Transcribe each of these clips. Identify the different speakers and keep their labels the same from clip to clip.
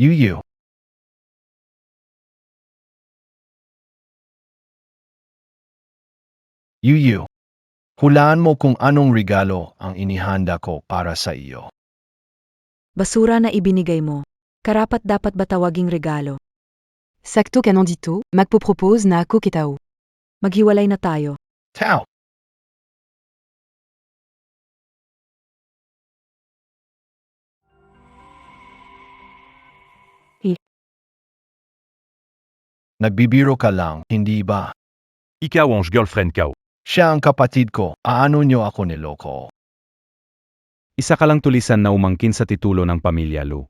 Speaker 1: Yuyu. Yuyu. Hulaan mo kung anong regalo ang inihanda ko para sa iyo.
Speaker 2: Basura na ibinigay mo. Karapat-dapat ba tawaging regalo?
Speaker 3: Sakto ka nandito, magpo-propose na ako kitao.
Speaker 2: Maghiwalay na tayo.
Speaker 1: Tao. Nagbibiro ka lang, hindi ba?
Speaker 4: Ikaw ang girlfriend ko.
Speaker 1: Siya ang kapatid ko, aano nyo ako niloko?
Speaker 4: Isa ka lang tulisan na umangkin sa titulo ng pamilya, Lou.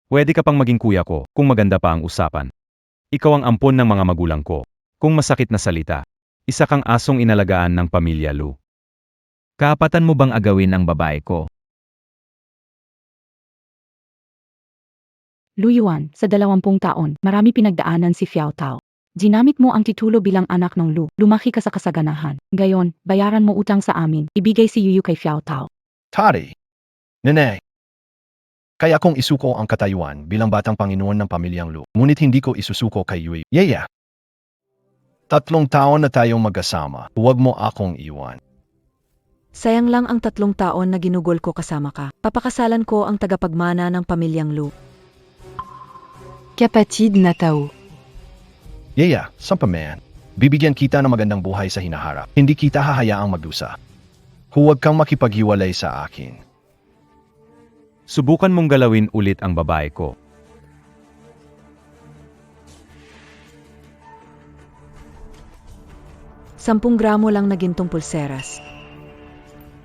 Speaker 4: Pwede ka pang maging kuya ko, kung maganda pa ang usapan. Ikaw ang ampon ng mga magulang ko. Kung masakit na salita, isa kang asong inalagaan ng pamilya, Lou.
Speaker 5: Kaapatan mo bang agawin ang babae ko?
Speaker 6: Lu Yuan, sa 20 taon, marami pinagdaanan si Xiao Tao. Ginamit mo ang titulo bilang anak ng Lu, lumaki ka sa kasaganahan. Gayon, bayaran mo utang sa amin, ibigay si Yuyu kay Xiao Tao.
Speaker 1: Tari. Nene. Kaya kong isuko ang katayuan bilang batang Panginoon ng pamilyang Lu. Ngunit hindi ko isusuko kay Yui. Yeah. 3 taon na tayong magkasama. Huwag mo akong iwan.
Speaker 2: Sayang lang ang 3 taon na ginugol ko kasama ka. Papakasalan ko ang tagapagmana ng pamilyang Lu.
Speaker 3: Kapatid na tao.
Speaker 1: Yeah, sampaman. Bibigyan kita ng magandang buhay sa hinaharap. Hindi kita hahayaang magdusa. Huwag kang makipaghiwalay sa akin.
Speaker 4: Subukan mong galawin ulit ang babae ko.
Speaker 2: 10 gramo lang na gintong pulseras.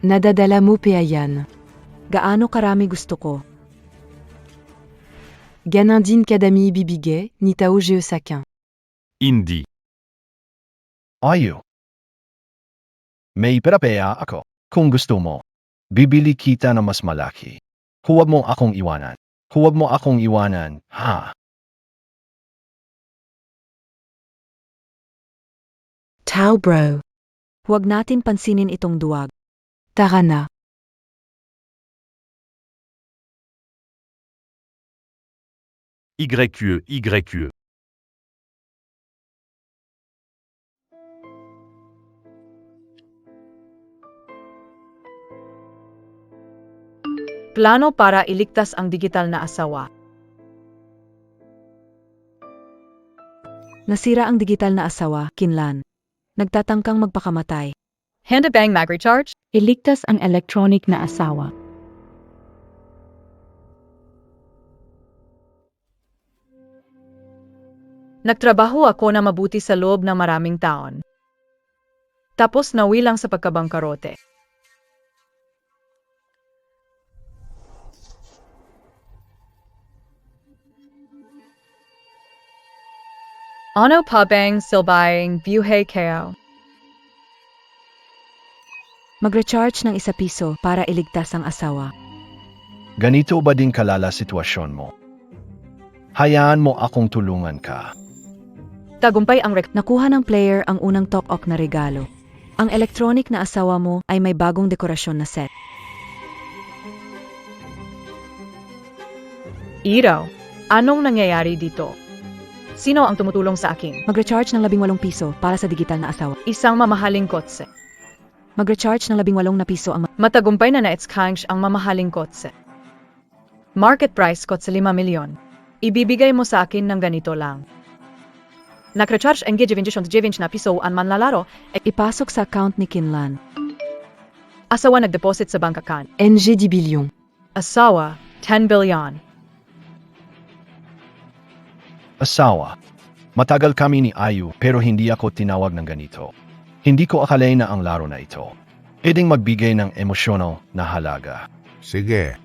Speaker 3: Nadadala mo pa yan.
Speaker 2: Gaano karami gusto ko?
Speaker 3: Ganan din kadami ibibigay, ni tao geosakin.
Speaker 4: Hindi.
Speaker 1: Ayu. May perapea ako. Kung gusto mo, bibili kita na mas malaki. Huwag mo akong iwanan. Huwag mo akong iwanan, ha?
Speaker 3: Tao bro.
Speaker 2: Huwag natin pansinin itong duwag.
Speaker 3: Tara na.
Speaker 4: YQE.
Speaker 7: Plano para iligtas ang digital na asawa.
Speaker 2: Nasira ang digital na asawa, Kinlan. Nagtatangkang magpakamatay.
Speaker 7: Handa bang mag-recharge?
Speaker 6: Iligtas ang electronic na asawa.
Speaker 7: Nagtrabaho ako na mabuti sa loob ng maraming taon. Tapos nawi lang sa pagkabangkarote. Ano pa bang silbing buhay kayo?
Speaker 2: Mag-recharge ng ₱1 para iligtas ang asawa.
Speaker 1: Ganito ba din kalala sitwasyon mo? Hayaan mo akong tulungan ka.
Speaker 7: Tagumpay ang
Speaker 2: Nakuha ng player ang unang top-up na regalo. Ang electronic na asawa mo ay may bagong dekorasyon na set.
Speaker 7: Iraw, anong nangyayari dito? Sino ang tumutulong sa akin?
Speaker 2: Mag-recharge ng ₱18 para sa digital na asawa.
Speaker 7: Isang mamahaling kotse.
Speaker 2: Mag-recharge ng ₱18 ang
Speaker 7: Matagumpay na na-exchange ang mamahaling kotse. Market price kotse 5 milyon. Ibibigay mo sa akin ng ganito lang. Nag-recharge ang $29 na piso ang manlalaro.
Speaker 2: ipasok sa account ni Kinlan.
Speaker 7: Asawa nag-deposit sa bank account.
Speaker 3: NG 10 billion.
Speaker 7: Asawa, 10 billion.
Speaker 1: Asawa. Matagal kami ni Ayu pero hindi ako tinawag ng ganito. Hindi ko akalain na ang laro na ito. Pwedeng magbigay ng emosyonal na halaga.
Speaker 8: Sige.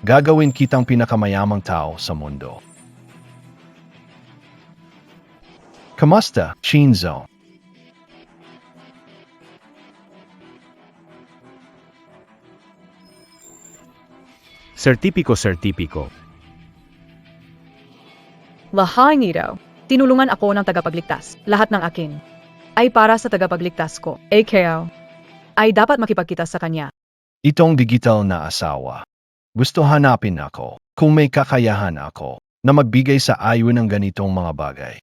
Speaker 1: Gagawin kitang pinakamayamang tao sa mundo. Kamusta, Shinzo?
Speaker 4: Sertipiko.
Speaker 7: Lahaing ito, tinulungan ako ng tagapagligtas. Lahat ng akin ay para sa tagapagligtas ko. AKO ay dapat makipagkita sa kanya.
Speaker 1: Itong digital na asawa. Gusto hanapin ako. Kung may kakayahan ako na magbigay sa ayo ng ganitong mga bagay,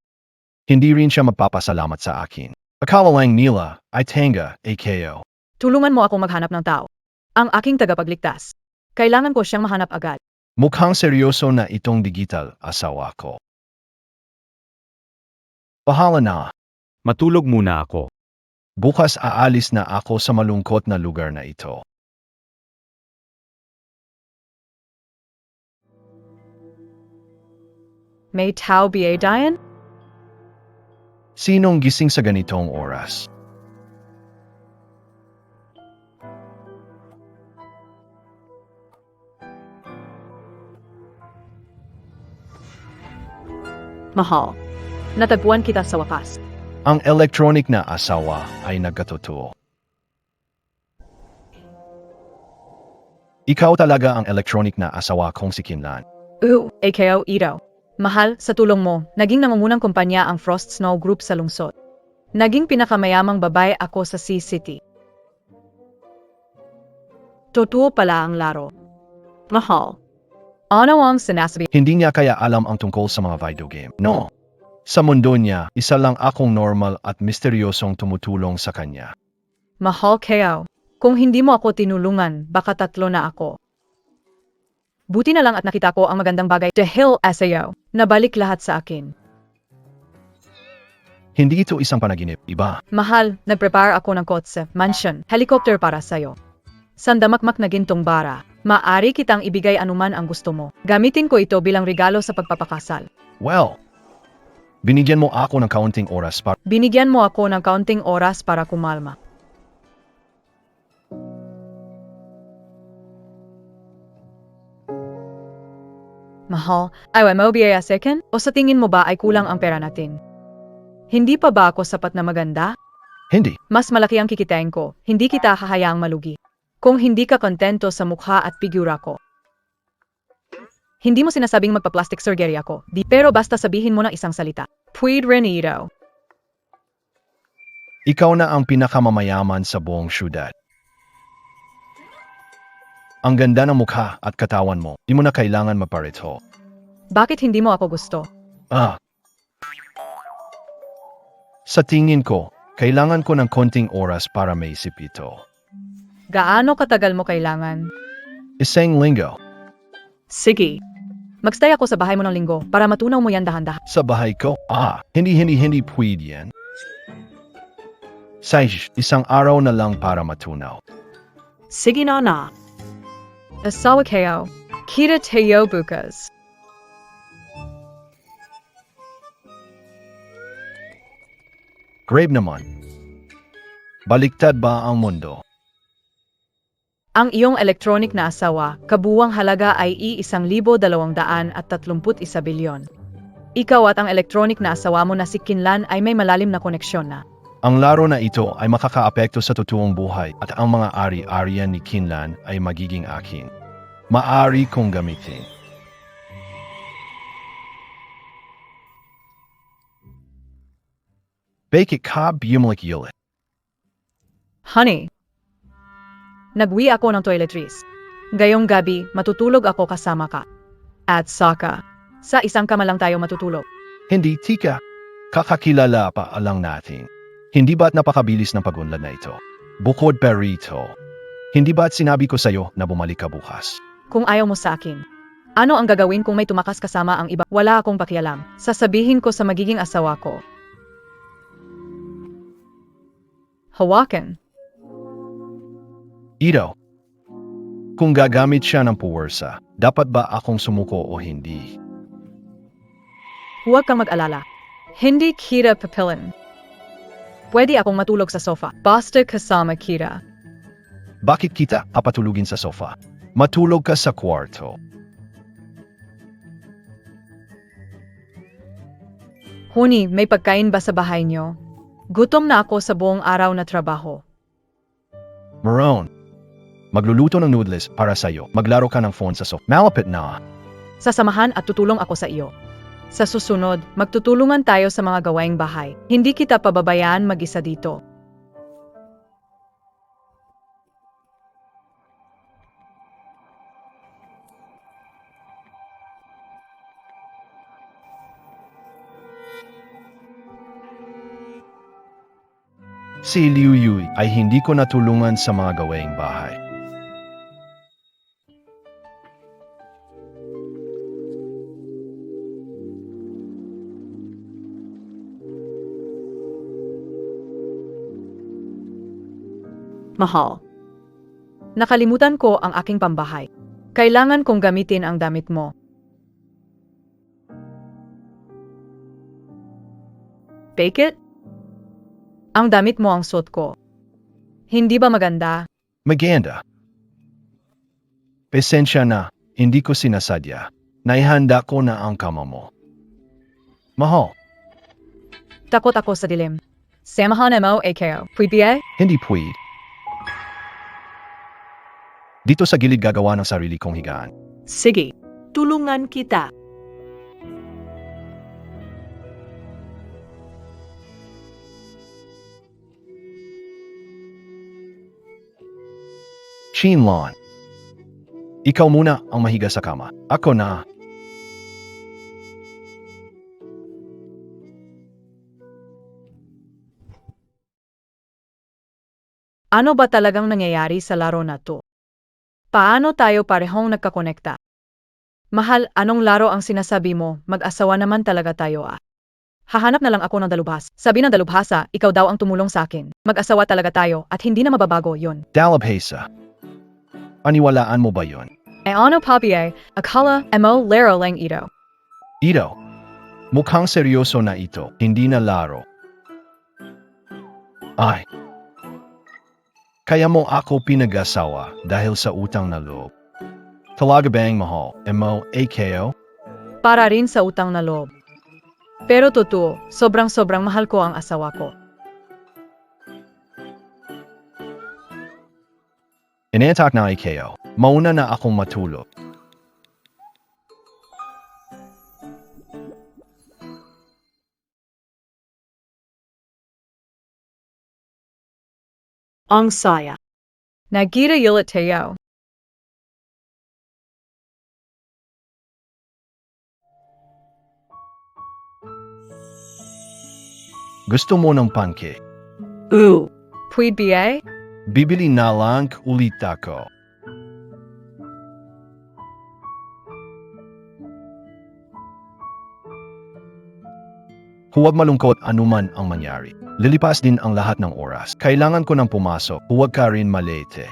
Speaker 1: hindi rin siya magpapasalamat sa akin. Akala lang nila ay tanga, AKO.
Speaker 7: Tulungan mo akong maghanap ng tao. Ang aking tagapagligtas. Kailangan ko siyang mahanap agad.
Speaker 1: Mukhang seryoso na itong digital asawa ko. Bahala na.
Speaker 4: Matulog muna ako.
Speaker 1: Bukas aalis na ako sa malungkot na lugar na ito.
Speaker 7: May tao ba Diane?
Speaker 1: Sinong gising sa ganitong oras?
Speaker 7: Mahal. Natagpuan kita sa wakas.
Speaker 1: Ang electronic na asawa ay nagkatotoo. Ikaw talaga ang electronic na asawa kong si Kinlan.
Speaker 7: AKO Ito. Mahal, sa tulong mo, naging nangungunang kumpanya ang Frost Snow Group sa lungsod. Naging pinakamayamang babae ako sa C-City. Totoo pala ang laro. Mahal. Ano ang sinasabi?
Speaker 1: Hindi niya kaya alam ang tungkol sa mga video game. No. Sa mundo niya, isa lang akong normal at misteryosong tumutulong sa kanya.
Speaker 7: Mahal kayo. Kung hindi mo ako tinulungan, baka tatlo na ako. Buti na lang at nakita ko ang magandang bagay dahil asayaw, nabalik lahat sa akin.
Speaker 1: Hindi ito isang panaginip, iba.
Speaker 7: Mahal, nag-prepare ako ng kotse, mansion, helicopter para sa'yo. Sandamakmak na gintong bara. Maari kitang ibigay anuman ang gusto mo. Gamitin ko ito bilang regalo sa pagpapakasal.
Speaker 1: Well, binigyan mo ako ng kaunting oras para
Speaker 7: Binigyan mo ako ng kaunting oras para kumalma. Mahal, ay mo ba second? O sa tingin mo ba ay kulang ang pera natin? Hindi pa ba ako sapat na maganda?
Speaker 1: hindi.
Speaker 7: Mas malaki ang kikitain ko, hindi kita hahayaang malugi. Kung hindi ka kontento sa mukha at figura ko. Hindi mo sinasabing magpa-plastic surgery ako, pero basta sabihin mo ng isang salita. Puwede rin ito.
Speaker 1: Ikaw na ang pinakamamayaman sa buong syudad. Ang ganda ng mukha at katawan mo, di mo na kailangan maparito.
Speaker 7: Bakit hindi mo ako gusto?
Speaker 1: Sa tingin ko, kailangan ko ng konting oras para maisip ito.
Speaker 7: Gaano katagal mo kailangan?
Speaker 1: Isang linggo.
Speaker 7: Sige. Magstay ako sa bahay mo ng linggo para matunaw mo yan dahan-dahan.
Speaker 1: Sa bahay ko? Hindi pwede yan. Say, isang araw na lang para matunaw.
Speaker 7: Sige na. Asawa kayo. Kita tayo bukas.
Speaker 1: Grave naman. Baliktad ba ang mundo?
Speaker 7: Ang iyong electronic na asawa, kabuwang halaga ay ₱1,231 bilyon. Ikaw at ang electronic na asawa mo na si Kinlan ay may malalim na koneksyon na.
Speaker 1: Ang laro na ito ay makakaapekto sa totoong buhay at ang mga ari-arian ni Kinlan ay magiging akin. Maari kong gamitin. Bakit ka bumalik-ulit?
Speaker 7: Honey, nagwi ako ng toiletries. Gayong gabi, matutulog ako kasama ka. At saka, sa isang kama lang tayo matutulog.
Speaker 1: Hindi, tika. Kakakilala pa lang natin. Hindi ba't napakabilis ng pag-unlad na ito? Bukod pa rito, hindi ba't sinabi ko sa'yo na bumalik ka bukas?
Speaker 7: Kung ayaw mo sa akin, ano ang gagawin kung may tumakas kasama ang iba? Wala akong pakialam. Sasabihin ko sa magiging asawa ko. Hawakan.
Speaker 1: Ito, kung gagamit siya ng puwersa, dapat ba akong sumuko o hindi?
Speaker 7: Huwag kang mag-alala. Hindi kita papilin. Pwede akong matulog sa sofa. Basta kasama kita.
Speaker 1: Bakit kita papatulugin sa sofa? Matulog ka sa kwarto.
Speaker 7: Honey, may pagkain ba sa bahay niyo? Gutom na ako sa buong araw na trabaho.
Speaker 1: Maroon, magluluto ng noodles para sa'yo. Maglaro ka ng phone sa sofa. Malapit na.
Speaker 7: Sasamahan at tutulong ako sa iyo. Sa susunod, magtutulungan tayo sa mga gawaing bahay. Hindi kita pababayaan mag-isa dito.
Speaker 1: Si Liu Yui ay hindi ko natulungan sa mga gawaing bahay.
Speaker 7: Mahal. Nakalimutan ko ang aking pambahay. Kailangan kong gamitin ang damit mo. Bake it? Ang damit mo ang suot ko. Hindi ba maganda?
Speaker 1: Maganda. Pasensya na, hindi ko sinasadya. Naihanda ko na ang kama mo. Mahal,
Speaker 7: Takot ako sa dilim. Samahan mo AKO. Pwede?
Speaker 1: hindi pwede. Dito sa gilid gagawa ng sarili kong higaan.
Speaker 8: Sige, tulungan kita.
Speaker 1: Shinlon. Ikaw muna ang mahiga sa kama. Ako na.
Speaker 7: Ano ba talagang nangyayari sa laro na to? Paano tayo parehong nagkakonekta? Mahal, anong laro ang sinasabi mo? Mag-asawa naman talaga tayo ah. Hahanap na lang ako ng dalubhas. Sabi ng dalubhasa, ikaw daw ang tumulong sa akin. Mag-asawa talaga tayo at hindi na mababago yon.
Speaker 1: Dalabhesa. Aniwalaan mo ba yun?
Speaker 7: Ano papi akala mo laro lang ito.
Speaker 1: Ito. Mukhang seryoso na ito, hindi na laro. Ay. Kaya mo ako pinag-asawa dahil sa utang na loob. Talaga bang mahal? Mo AKO?
Speaker 7: Para rin sa utang na loob. Pero totoo, sobrang mahal ko ang asawa ko.
Speaker 1: Inatak na AKO. Mauna na akong matulog.
Speaker 8: Ang saya.
Speaker 7: Nagkira-yulit tayo.
Speaker 1: Gusto mo ng pancake?
Speaker 7: Pwede ba?
Speaker 1: Bibili na lang ulit ako. Huwag malungkot anuman ang mangyari. Lilipas din ang lahat ng oras. Kailangan ko nang pumasok. Huwag ka rin malete.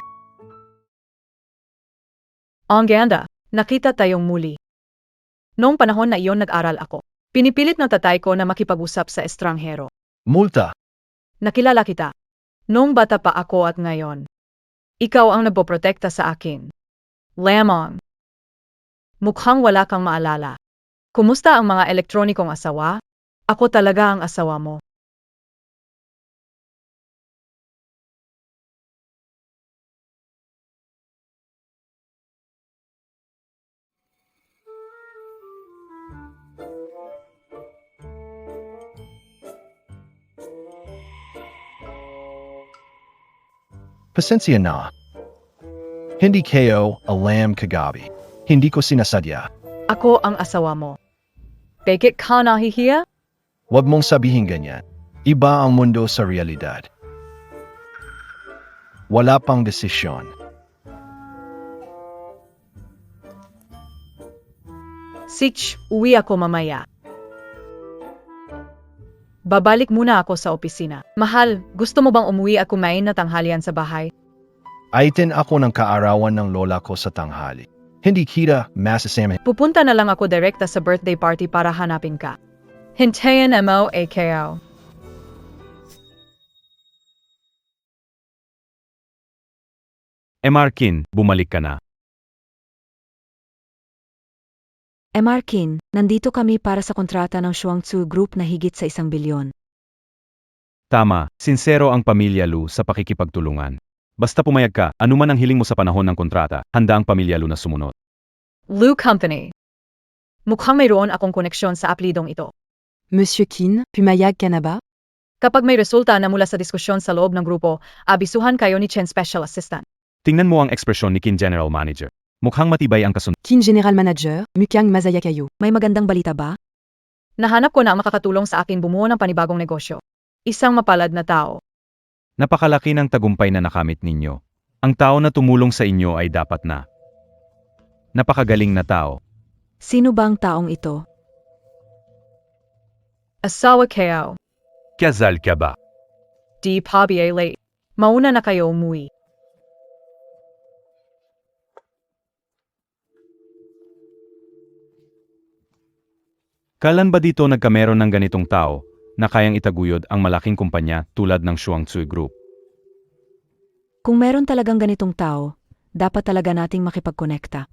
Speaker 7: Ang ganda, nakita tayong muli. Noong panahon na iyon nag-aral ako. Pinipilit ng tatay ko na makipag-usap sa estranghero.
Speaker 1: Multa.
Speaker 7: Nakilala kita. Noong bata pa ako at ngayon. Ikaw ang nagpoprotekta sa akin. Lamang. Mukhang wala kang maalala. Kumusta ang mga elektronikong asawa? Ako talaga ang asawa mo.
Speaker 1: Pasensya na. Hindi kayo alam kagabi. Hindi ko sinasadya.
Speaker 7: Ako ang asawa mo. Bakit ka nahihiya?
Speaker 1: Huwag mong sabihin ganyan. Iba ang mundo sa realidad. Wala pang desisyon.
Speaker 7: Sitch, uwi ako mamaya. Babalik muna ako sa opisina. Mahal, gusto mo bang umuwi at kumain na tanghalian sa bahay?
Speaker 1: Aitin ako ng kaarawan ng lola ko sa tanghali. Hindi kita masasama.
Speaker 7: Pupunta na lang ako direkta sa birthday party para hanapin ka. Hintayin mo AKO.
Speaker 4: Markin, bumalik ka na.
Speaker 2: Markin, nandito kami para sa kontrata ng Shuangzu Group na higit sa 1 bilyon.
Speaker 4: Tama, sinsero ang pamilya Lu sa pakikipagtulungan. Basta pumayag ka, anuman ang hiling mo sa panahon ng kontrata, handa ang pamilya Lu na sumunod.
Speaker 7: Lu Company. Mukhang mayroon akong koneksyon sa aplidong ito.
Speaker 3: Monsieur Qin, pumayag ka na ba?
Speaker 7: Kapag may resulta na mula sa diskusyon sa loob ng grupo, abisuhan kayo ni Chen Special Assistant.
Speaker 4: Tingnan mo ang ekspresyon ni Kin General Manager. Mukhang matibay ang kasunod.
Speaker 3: Qin General Manager, Mukyang Mazayakayo.
Speaker 2: May magandang balita ba?
Speaker 7: Nahanap ko na ang makakatulong sa akin bumuo ng panibagong negosyo. Isang mapalad na tao.
Speaker 4: Napakalaki ng tagumpay na nakamit ninyo. Ang tao na tumulong sa inyo ay dapat na. Napakagaling na tao.
Speaker 2: Sino ba ang taong ito?
Speaker 7: Asawa kayo.
Speaker 4: Kasal ka ba?
Speaker 7: Di pa late. Mauna na kayo umuwi.
Speaker 4: Kailan ba dito nagkameron ng ganitong tao na kayang itaguyod ang malaking kumpanya tulad ng Shuangtsui Group?
Speaker 2: Kung meron talagang ganitong tao, dapat talaga nating makipagkonekta.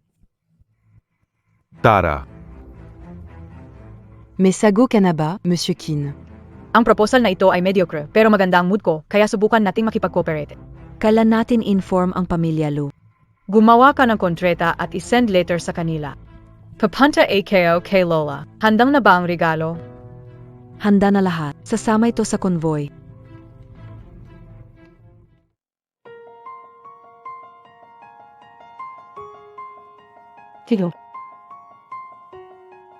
Speaker 4: Tara.
Speaker 3: Messago Kanaba, Monsieur Qin.
Speaker 7: Ang proposal na ito ay mediocre pero maganda ang mood ko kaya subukan nating makipag-cooperate.
Speaker 2: Kailan natin inform ang pamilya Lu?
Speaker 7: Gumawa ka ng kontreta at isend letter sa kanila. Papunta AKO kay Lola. Handang na ba ang regalo?
Speaker 2: Handa na lahat. Sasama ito sa convoy.
Speaker 6: Tilo.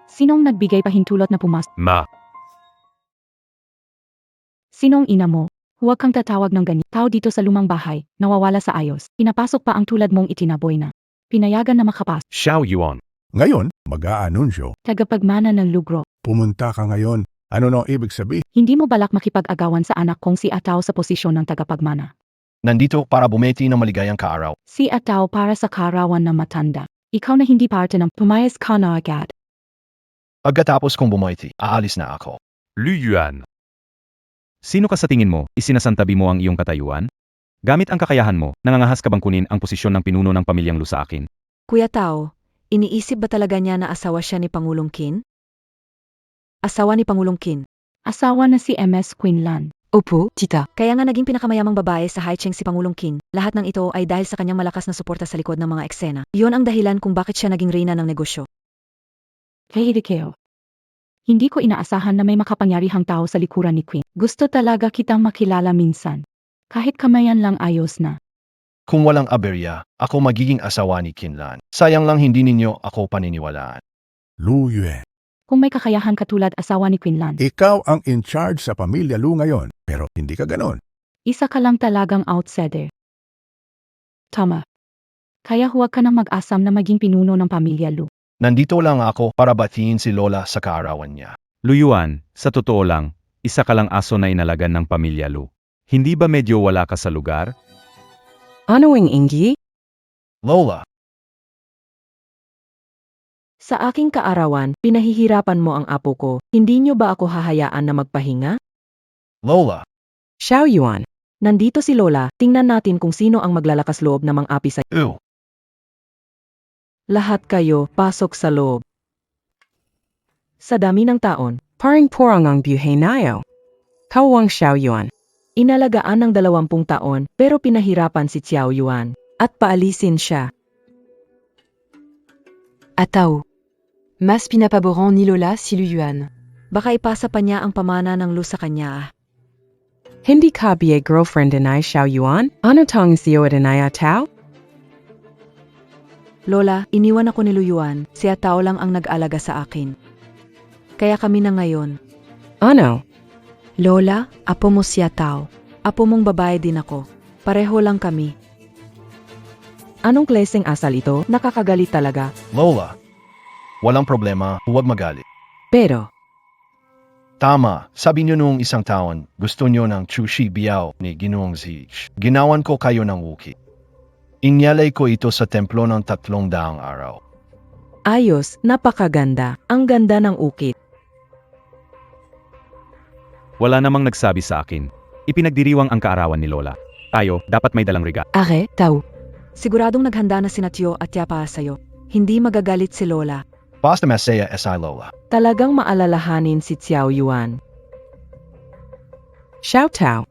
Speaker 6: Sinong nagbigay pahintulot na pumas?
Speaker 4: Ma.
Speaker 6: Sinong ina mo? Huwag kang tatawag ng ganyan. Tao dito sa lumang bahay, nawawala sa ayos. Pinapasok pa ang tulad mong itinaboy na. Pinayagan na makapas.
Speaker 4: Xiao Yuan.
Speaker 9: Ngayon, mag-aanunsyo.
Speaker 6: Tagapagmana ng lugro.
Speaker 9: Pumunta ka ngayon. Ano no ibig sabihin?
Speaker 6: Hindi mo balak makipag-agawan sa anak kong si Ataw sa posisyon ng tagapagmana.
Speaker 1: Nandito para bumeti ng maligayang kaaraw.
Speaker 6: Si Ataw para sa karawan na matanda. Ikaw na hindi parte ng pumayas ka na agad.
Speaker 1: Pagkatapos kong bumeti, aalis na ako.
Speaker 4: Lu Yuan. Sino ka sa tingin mo? Isinasantabi mo ang iyong katayuan? Gamit ang kakayahan mo, nangangahas ka bang kunin ang posisyon ng pinuno ng pamilyang Lu sa akin?
Speaker 2: Kuya Tao, iniisip ba talaga niya na asawa siya ni Pangulong Qin? Asawa ni Pangulong Qin.
Speaker 6: Asawa na si MS Quinlan.
Speaker 3: Opo, tita.
Speaker 2: Kaya nga naging pinakamayamang babae sa Haicheng si Pangulong Qin. Lahat ng ito ay dahil sa kanyang malakas na suporta sa likod ng mga eksena. Iyon ang dahilan kung bakit siya naging reyna ng negosyo.
Speaker 6: Kahidikeo. Hindi ko inaasahan na may makapangyarihang tao sa likuran ni Queen. Gusto talaga kitang makilala minsan. Kahit kamayan lang ayos na.
Speaker 1: Kung walang aberya, ako magiging asawa ni Kinlan. Sayang lang hindi ninyo ako paniniwalaan.
Speaker 9: Lu Yue,
Speaker 6: Kung may kakayahan katulad asawa ni Quinlan.
Speaker 9: ikaw ang in charge sa pamilya Lu ngayon, pero hindi ka ganon.
Speaker 6: Isa ka lang talagang outsider. Tama. Kaya huwag ka nang mag-asam na maging pinuno ng pamilya Lu.
Speaker 1: Nandito lang ako para batiin si Lola sa kaarawan niya.
Speaker 4: Lu Yuan, sa totoo lang, isa ka lang aso na inalagan ng pamilya Lu. Hindi ba medyo wala ka sa lugar?
Speaker 3: Ano ang inggi?
Speaker 1: Lola,
Speaker 2: Sa aking kaarawan, pinahihirapan mo ang apo ko. Hindi niyo ba ako hahayaan na magpahinga?
Speaker 1: Lola,
Speaker 3: Xiao Yuan.
Speaker 2: Nandito si Lola, tingnan natin kung sino ang maglalakas loob na mang-api sa...
Speaker 1: ew.
Speaker 2: Lahat kayo, pasok sa loob. Sa dami ng taon,
Speaker 3: Paring porang ang buhay nayo. Kawang Xiao Yuan.
Speaker 2: inalagaan ng 20 taon pero pinahirapan si Xiao Yuan at paalisin siya.
Speaker 3: Atao. Mas pinapaboran ni Lola si Lu Yuan.
Speaker 2: Baka ipasa pa niya ang pamana ng Lu sa kanya.
Speaker 3: Hindi ka biye girlfriend ni Xiao Yuan? Ano tong siyo ni Atao?
Speaker 2: Lola, iniwan ako ni Lu Yuan, si Atao lang ang nag-alaga sa akin. Kaya kami na ngayon.
Speaker 3: Ano?
Speaker 2: Lola, apo mo si Atao. Apo mong babae din ako. Pareho lang kami. Anong klaseng asal ito? Nakakagalit talaga.
Speaker 1: Lola, walang problema, huwag magalit.
Speaker 2: Pero,
Speaker 1: Tama, sabi niyo noong isang taon, gusto niyo ng Chushi Biao ni Ginoong Zich. Ginawan ko kayo ng wuki. Inyalay ko ito sa templo ng 300 araw.
Speaker 2: ayos, napakaganda. Ang ganda ng ukit.
Speaker 4: Wala namang nagsabi sa akin. Ipinagdiriwang ang kaarawan ni Lola. Tayo, dapat may dalang regalo.
Speaker 3: Are, Tao.
Speaker 2: Siguradong naghanda na si Natyo at Yapa sa'yo. Hindi magagalit si Lola.
Speaker 1: Basta masaya esay Lola.
Speaker 2: Talagang maalalahanin si Xiao Yuan.
Speaker 3: Xiao Tao.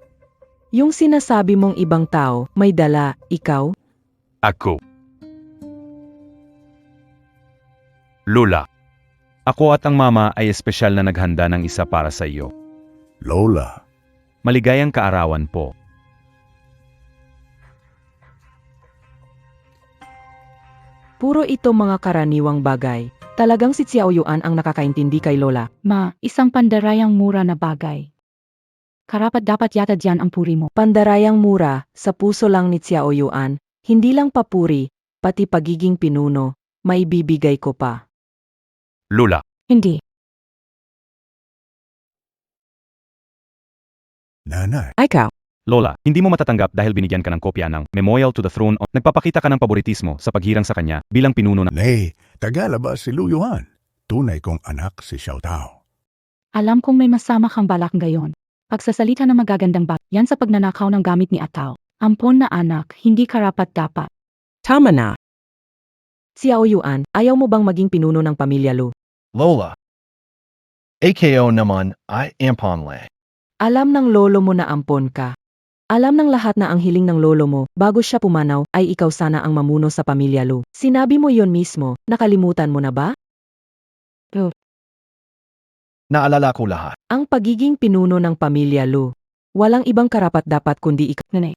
Speaker 2: Yung sinasabi mong ibang tao, may dala, ikaw?
Speaker 4: Ako. Lola. Ako at ang mama ay espesyal na naghanda ng isa para sa iyo.
Speaker 9: Lola,
Speaker 4: Maligayang kaarawan po.
Speaker 2: Puro ito mga karaniwang bagay. Talagang si Xiao Yuan ang nakakaintindi kay Lola.
Speaker 6: Ma, isang pandarayang mura na bagay. Karapat dapat yata diyan ang puri mo.
Speaker 2: Pandarayang mura, sa puso lang ni Xiao Yuan, hindi lang papuri, pati pagiging pinuno, maibibigay ko pa.
Speaker 4: Lola,
Speaker 6: Hindi.
Speaker 9: Nanay,
Speaker 3: Ikaw.
Speaker 4: Lola, hindi mo matatanggap dahil binigyan ka ng kopya ng Memorial to the Throne o nagpapakita ka ng paboritismo sa paghirang sa kanya bilang pinuno na
Speaker 9: Nay, tagalabas si Lu Yuan. Tunay kong anak si Xiao Tao.
Speaker 6: Alam kong may masama kang balak ngayon. Pagsasalita ng magagandang yan sa pagnanakaw ng gamit ni Ataw. Ampon na anak, hindi karapat dapat.
Speaker 3: Tama na.
Speaker 2: Xiao Yuan, ayaw mo bang maging pinuno ng pamilya Lu?
Speaker 1: Lola. AKO naman ay amponle.
Speaker 2: Alam ng lolo mo na ampon ka. Alam ng lahat na ang hiling ng lolo mo, bago siya pumanaw, ay ikaw sana ang mamuno sa pamilya Lu. Sinabi mo yon mismo, nakalimutan mo na ba?
Speaker 1: Naalala ko lahat.
Speaker 2: Ang pagiging pinuno ng pamilya Lu. Walang ibang karapat-dapat kundi ikaw.
Speaker 6: Nanay.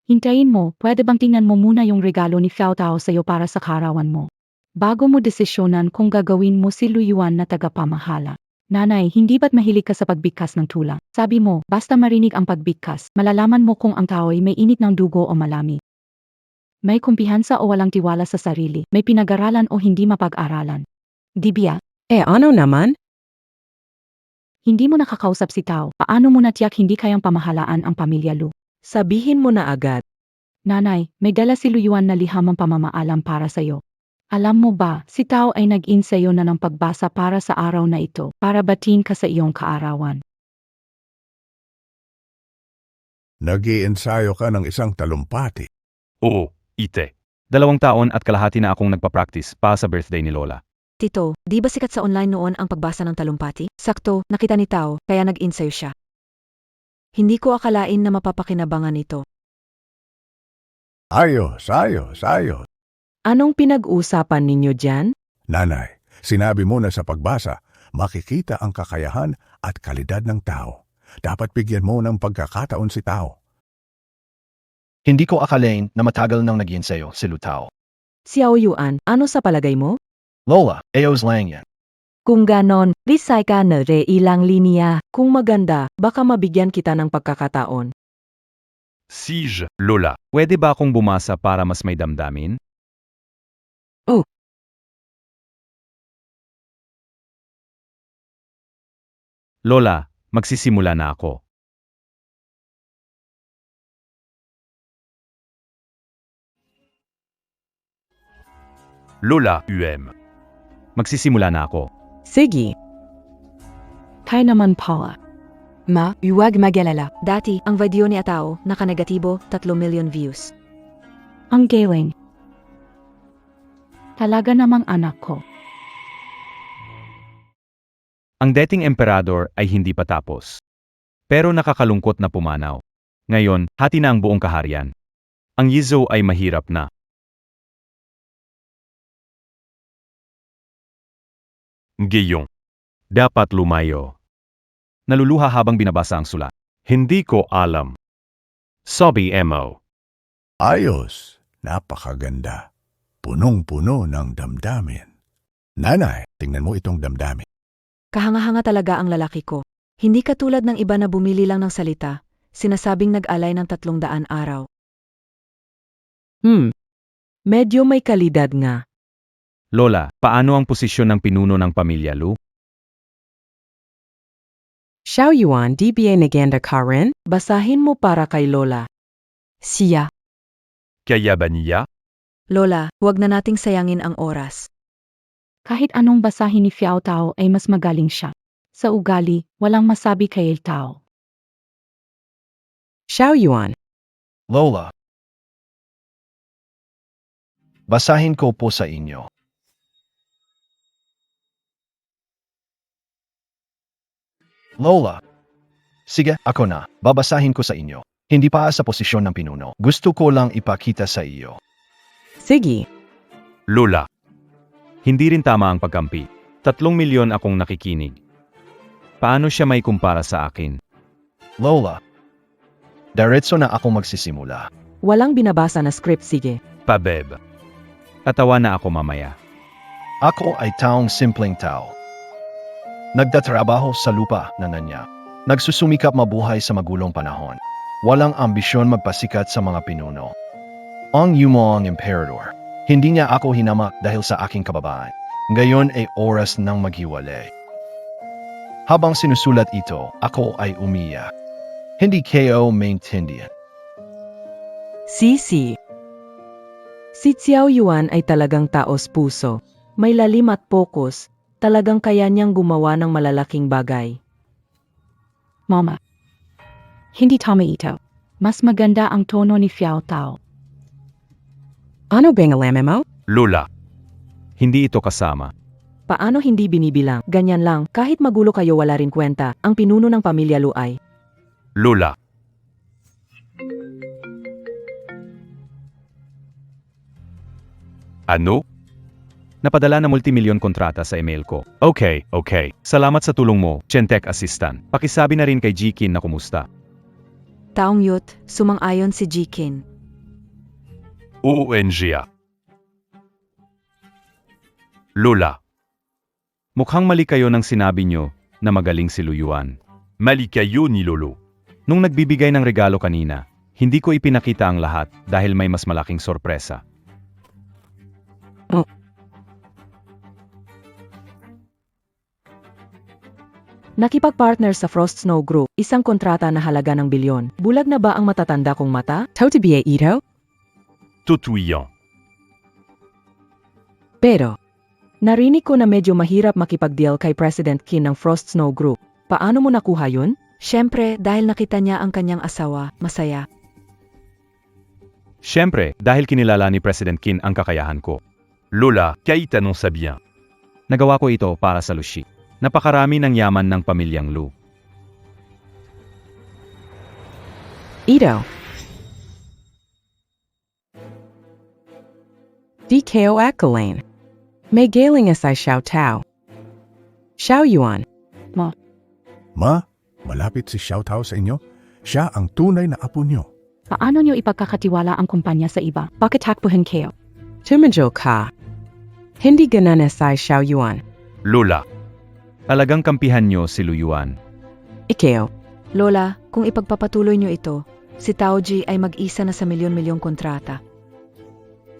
Speaker 6: Hintayin mo, pwede bang tingnan mo muna yung regalo ni Xiao Tao sa'yo para sa karawan mo? Bago mo desisyonan kung gagawin mo si Lu Yuan na tagapamahala. Nanay, hindi ba't mahilig ka sa pagbigkas ng tulang? Sabi mo, basta marinig ang pagbigkas, malalaman mo kung ang tao ay may init ng dugo o malami. May kumpiyansa o walang tiwala sa sarili, may pinag-aralan o hindi mapag-aralan. Di biya?
Speaker 3: Ano naman?
Speaker 6: Hindi mo nakakausap si Tao, paano mo natiyak hindi kayang pamahalaan ang pamilya Lu?
Speaker 2: Sabihin mo na agad.
Speaker 6: Nanay, may dala si Lu Yuan na lihamang pamamaalam para sa'yo. Alam mo ba, si Tao ay nag-insayo na ng pagbasa para sa araw na ito, para batiin ka sa iyong kaarawan.
Speaker 9: Nag-iensayo ka ng isang talumpati.
Speaker 4: Oo, ite. 2 taon at kalahati na akong nagpa-practice pa sa birthday ni Lola.
Speaker 2: Tito, di ba sikat sa online noon ang pagbasa ng talumpati? Sakto, nakita ni Tao, kaya nag-insayo siya. Hindi ko akalain na mapapakinabangan ito.
Speaker 9: Ayos, ayos, ayos.
Speaker 2: Anong pinag-usapan ninyo dyan?
Speaker 9: Nanay, sinabi mo na sa pagbasa, makikita ang kakayahan at kalidad ng tao. Dapat bigyan mo ng pagkakataon si Tao.
Speaker 1: Hindi ko akalain na matagal nang nag-iensayo si Lu Tao.
Speaker 2: Xiao Yuan, ano sa palagay mo?
Speaker 1: Lola, ayos lang yan.
Speaker 2: Kung ganon, risay ka na ilang linya. Kung maganda, baka mabigyan kita ng pagkakataon.
Speaker 4: Siege, Lola, pwede ba akong bumasa para mas may damdamin? Lola, magsisimula na ako. Lola, magsisimula na ako.
Speaker 3: Sige.
Speaker 6: Kaya naman Paula.
Speaker 2: Ma, huwag mag-alala. Dati, ang video ni Atao, naka-negatibo, 3 million views.
Speaker 6: Ang galing. Talaga namang anak ko.
Speaker 4: Ang dating emperador ay hindi pa tapos. Pero nakakalungkot na pumanaw. Ngayon, hati na ang buong kaharian. Ang Yizhou ay mahirap na. Giyong. Dapat lumayo. Naluluha habang binabasa ang sulat. Hindi ko alam. Sabi Mo.
Speaker 9: Ayos, napakaganda. Punong-puno ng damdamin. Nanay, tingnan mo itong damdamin.
Speaker 2: Kahanga-hanga talaga ang lalaki ko. Hindi katulad ng iba na bumili lang ng salita, sinasabing nag-alay ng 300 araw. Medyo may kalidad nga.
Speaker 4: Lola, paano ang posisyon ng pinuno ng pamilya Lu?
Speaker 3: Xiao Yuan DBA Naganda Karen?
Speaker 2: Basahin mo para kay Lola. Siya.
Speaker 4: Kaya ba niya?
Speaker 2: Lola, huwag na nating sayangin ang oras.
Speaker 6: Kahit anong basahin ni Xiao Tao ay mas magaling siya. Sa ugali, walang masabi kay Tao.
Speaker 3: Xiao Yuan.
Speaker 1: Lola. Basahin ko po sa inyo. Lola. Sige, ako na. Babasahin ko sa inyo. Hindi pa sa posisyon ng pinuno. Gusto ko lang ipakita sa iyo.
Speaker 3: Sige.
Speaker 4: Lola. Hindi rin tama ang pagkampi. 3 milyon akong nakikinig. Paano siya may kumpara sa akin?
Speaker 1: Lola. Diretso na ako magsisimula.
Speaker 2: Walang binabasa na script, sige.
Speaker 4: Pabeb. Tatawa na ako mamaya.
Speaker 1: Ako ay taong simpleng tao. Nagtatrabaho sa lupa na nanya. Nagsusumikap mabuhay sa magulong panahon. Walang ambisyon magpasikat sa mga pinuno. Ang yumo ang emperador. Hindi niya ako hinamak dahil sa aking kababaan. Ngayon ay oras ng maghiwalay. Habang sinusulat ito, ako ay umiyak. Hindi kayo maintindihan.
Speaker 2: Si Xiao Yuan ay talagang taos puso. May lalim at pokus. Talagang kaya niyang gumawa ng malalaking bagay.
Speaker 6: Mama. Hindi tama ito. Mas maganda ang tono ni Xiao Tao.
Speaker 3: Ano bang alam mo?
Speaker 4: Lula. Hindi ito kasama.
Speaker 2: Paano hindi binibilang? Ganyan lang, kahit magulo kayo wala rin kwenta. Ang pinuno ng pamilya Lu ay
Speaker 4: Lula. Ano? Napadala na multimilyon kontrata sa email ko. Okay. Salamat sa tulong mo, Chentech Assistant. Pakisabi na rin kay Jikin na kumusta.
Speaker 2: Taong Yut, sumang-ayon si Jikin.
Speaker 4: UUNGA. Lula. Mukhang mali kayo nang sinabi nyo na magaling si Luyuan. Mali kayo ni Lolo. Nung nagbibigay ng regalo kanina, hindi ko ipinakita ang lahat dahil may mas malaking sorpresa.
Speaker 2: Nakipag-partner sa Frost Snow Group, isang kontrata na halaga ng bilyon. Bulag na ba ang matatanda kong mata?
Speaker 3: Totabiye ito?
Speaker 4: Tutuyan.
Speaker 2: Pero, narinig ko na medyo mahirap makipag-deal kay President Qin ng Frost Snow Group. Paano mo nakuha yun? Siyempre, dahil nakita niya ang kanyang asawa, masaya.
Speaker 4: Siyempre, dahil kinilala ni President Qin ang kakayahan ko. Lola, kaya itanong sabihan. Nagawa ko ito para sa Lushi. Napakarami ng yaman ng pamilyang Lu.
Speaker 3: Ito. DKO Akalain. May galing asay Xiao Tao. Xiao Yuan.
Speaker 9: Ma, malapit si Xiao Tao sa inyo. Siya ang tunay na apo niyo.
Speaker 6: Paano niyo ipagkakatiwala ang kumpanya sa iba? Bakit takbuhin kayo?
Speaker 3: Tumajo ka. Hindi ganan asay Xiao Yuan.
Speaker 4: Lola. Talagang kampihan nyo si Luyuan.
Speaker 3: Ikeo.
Speaker 2: Lola, kung ipagpapatuloy niyo ito, si Taoji ay mag-isa na sa milyon-milyong kontrata.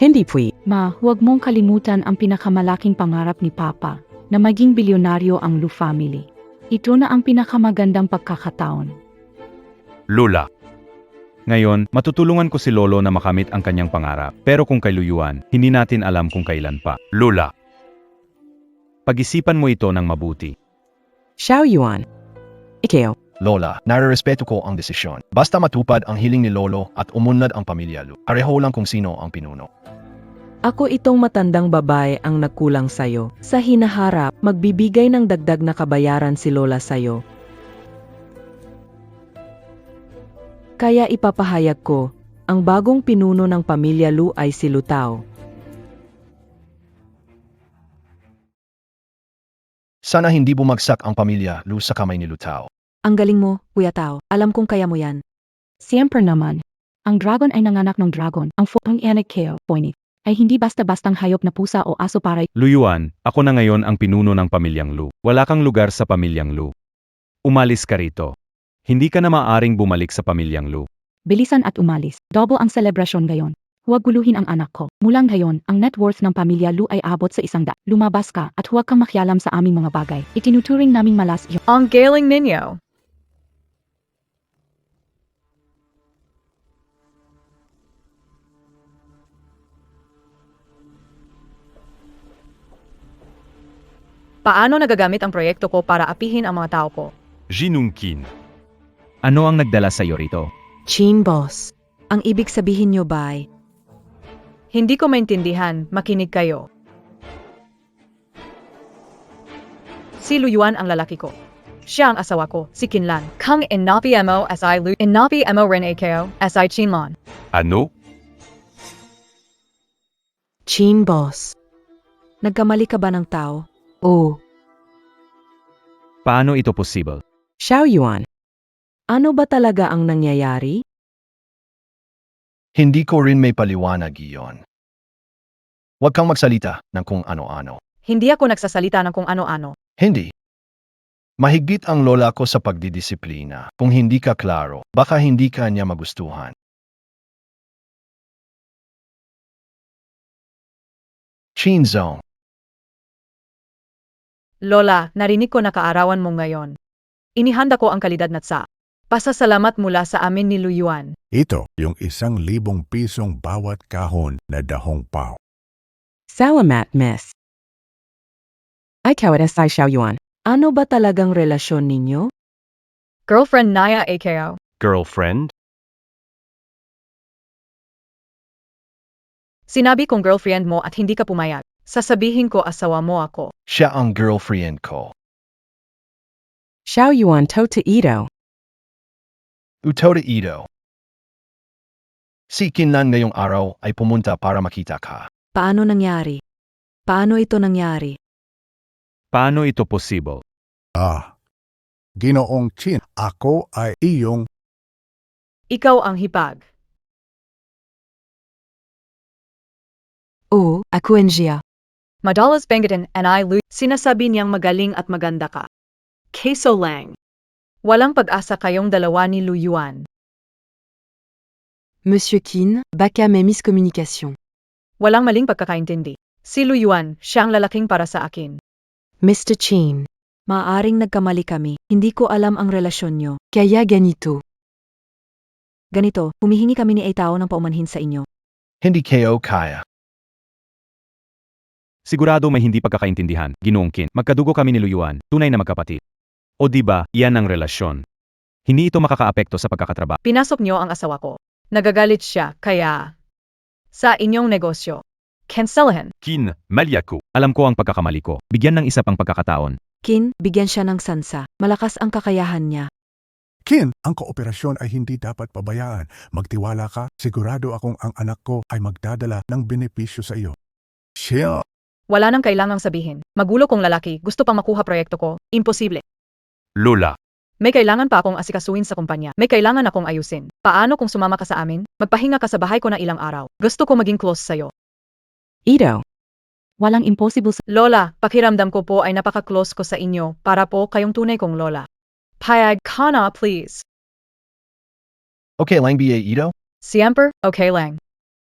Speaker 3: Hindi pwi.
Speaker 6: Ma, huwag mong kalimutan ang pinakamalaking pangarap ni Papa, na maging bilyonaryo ang Lu family. Ito na ang pinakamagandang pagkakataon.
Speaker 4: Lola. Ngayon, matutulungan ko si Lolo na makamit ang kanyang pangarap. Pero kung kay Luyuan, hindi natin alam kung kailan pa. Lola. Pag-isipan mo ito ng mabuti.
Speaker 3: Xiao Yuan. Ikeo.
Speaker 1: Lola, nare-respeto ko ang desisyon. Basta matupad ang hiling ni Lolo at umunlad ang pamilya Lu. Pareho lang kung sino ang pinuno.
Speaker 2: Ako itong matandang babae ang nagkulang sayo. Sa hinaharap, magbibigay ng dagdag na kabayaran si Lola sayo. Kaya ipapahayag ko, ang bagong pinuno ng pamilya Lu ay si Lu Tao.
Speaker 1: Sana hindi bumagsak ang pamilya Lu sa kamay ni Lu Tao.
Speaker 2: Ang galing mo, Kuya Tao. Alam kong kaya mo yan.
Speaker 6: Siyempre naman, ang dragon ay nanganak ng dragon. Ang full anak kayo, Poinit, ay hindi basta-bastang hayop na pusa o aso para.
Speaker 4: Luyuan, ako na ngayon ang pinuno ng pamilyang Lu. Wala kang lugar sa pamilyang Lu. Umalis ka rito. Hindi ka na maaring bumalik sa pamilyang Lu.
Speaker 6: Bilisan at umalis. Double ang selebrasyon ngayon. Huwag guluhin ang anak ko. Mula ngayon, ang net worth ng pamilya Lu ay abot sa 100. Lumabas ka at huwag kang makialam sa aming mga bagay. Itinuturing naming malas iyo.
Speaker 7: Ang galing ninyo. Paano nagagamit ang proyekto ko para apihin ang mga tao ko?
Speaker 4: Jinungkin.
Speaker 5: Ano ang nagdala sa'yo rito?
Speaker 2: Chin Boss. Ang ibig sabihin niyo ba ay,
Speaker 7: Hindi ko maintindihan, makinig kayo. Si Luyuan ang lalaki ko. Siya ang asawa ko, si Kinlan. Kang inapi mo as I Lu, inapi mo rin kayo as I Chinlan.
Speaker 4: Ano?
Speaker 2: Chin Boss. Nagkamali ka ba ng tao?
Speaker 3: Oh.
Speaker 4: Paano ito possible?
Speaker 3: Xiao Yuan.
Speaker 2: Ano ba talaga ang nangyayari?
Speaker 1: Hindi ko rin may paliwanag iyon. Huwag kang magsalita ng kung ano-ano.
Speaker 7: Hindi ako nagsasalita ng kung ano-ano.
Speaker 1: Hindi. Mahigpit ang lola ko sa pagdidisiplina. Kung hindi ka klaro, baka hindi ka niya magustuhan. Chinzong.
Speaker 7: Lola, narinig ko na kaarawan mo ngayon. Inihanda ko ang kalidad na tsa. Pasasalamat mula sa amin ni Luyuan.
Speaker 9: Ito yung 1,000 pisong bawat kahon na dahong pao.
Speaker 3: Salamat, miss. Ikaw at SI Xiaoyuan.
Speaker 2: Ano ba talagang relasyon ninyo?
Speaker 7: Girlfriend Naya AKO.
Speaker 4: Girlfriend?
Speaker 7: Sinabi kong girlfriend mo at hindi ka pumayag. Sasabihin ko asawa mo ako.
Speaker 1: Siya ang girlfriend ko.
Speaker 3: Xiaoyuan to Ito.
Speaker 1: Utoda Ito. Si Kinlan ngayong araw ay pumunta para makita ka.
Speaker 2: Paano nangyari? Paano ito nangyari?
Speaker 4: Paano ito possible?
Speaker 9: Ginoong Chin, ako ay iyong
Speaker 7: Ikaw ang hipag.
Speaker 2: Oo, ako Enjia.
Speaker 7: Madalas Bengatin and I sinasabi niyang magaling at maganda ka.
Speaker 8: Queso lang.
Speaker 7: Walang pag-asa kayong dalawa ni Luyuan.
Speaker 2: Monsieur Qin, baka may miscommunication.
Speaker 7: Walang maling pagkakaintindi. Si Luyuan, siyang lalaking para sa akin.
Speaker 2: Mr. Chin, maaring nagkamali kami. Hindi ko alam ang relasyon nyo. Kaya ganito. Ganito, humihingi kami ni Aitao ng paumanhin sa inyo.
Speaker 1: Hindi kayo kaya.
Speaker 4: Sigurado may hindi pagkakaintindihan, Ginoong Qin. Magkadugo kami ni Luyuan, tunay na magkapatid. O di ba, iyan ang relasyon. Hindi ito makakaapekto sa pagkakatrabaho.
Speaker 7: Pinasok niyo ang asawa ko. Nagagalit siya, kaya... Sa inyong negosyo. Cancelahan.
Speaker 4: Qin, mali ako. Alam ko ang pagkakamali ko. Bigyan ng isa pang pagkakataon.
Speaker 2: Qin, bigyan siya ng sansa. Malakas ang kakayahan niya.
Speaker 9: Kin, ang kooperasyon ay hindi dapat pabayaan. Magtiwala ka, sigurado akong ang anak ko ay magdadala ng benepisyo sa iyo. Siya,
Speaker 7: Wala nang kailangang sabihin. Magulo kong lalaki, gusto pang makuha proyekto ko. Imposible.
Speaker 4: Lola.
Speaker 7: May kailangan pa akong asikasuin sa kumpanya. May kailangan akong ayusin. Paano kung sumama ka sa amin? Magpahinga ka sa bahay ko na ilang araw. Gusto ko maging close sa'yo.
Speaker 3: Ito.
Speaker 6: Walang impossible sa...
Speaker 7: Lola, pakiramdam ko po ay napaka-close ko sa inyo para po kayong tunay kong lola. Payag ka na, please.
Speaker 1: Okay lang ba Ito?
Speaker 7: Siempre, okay lang.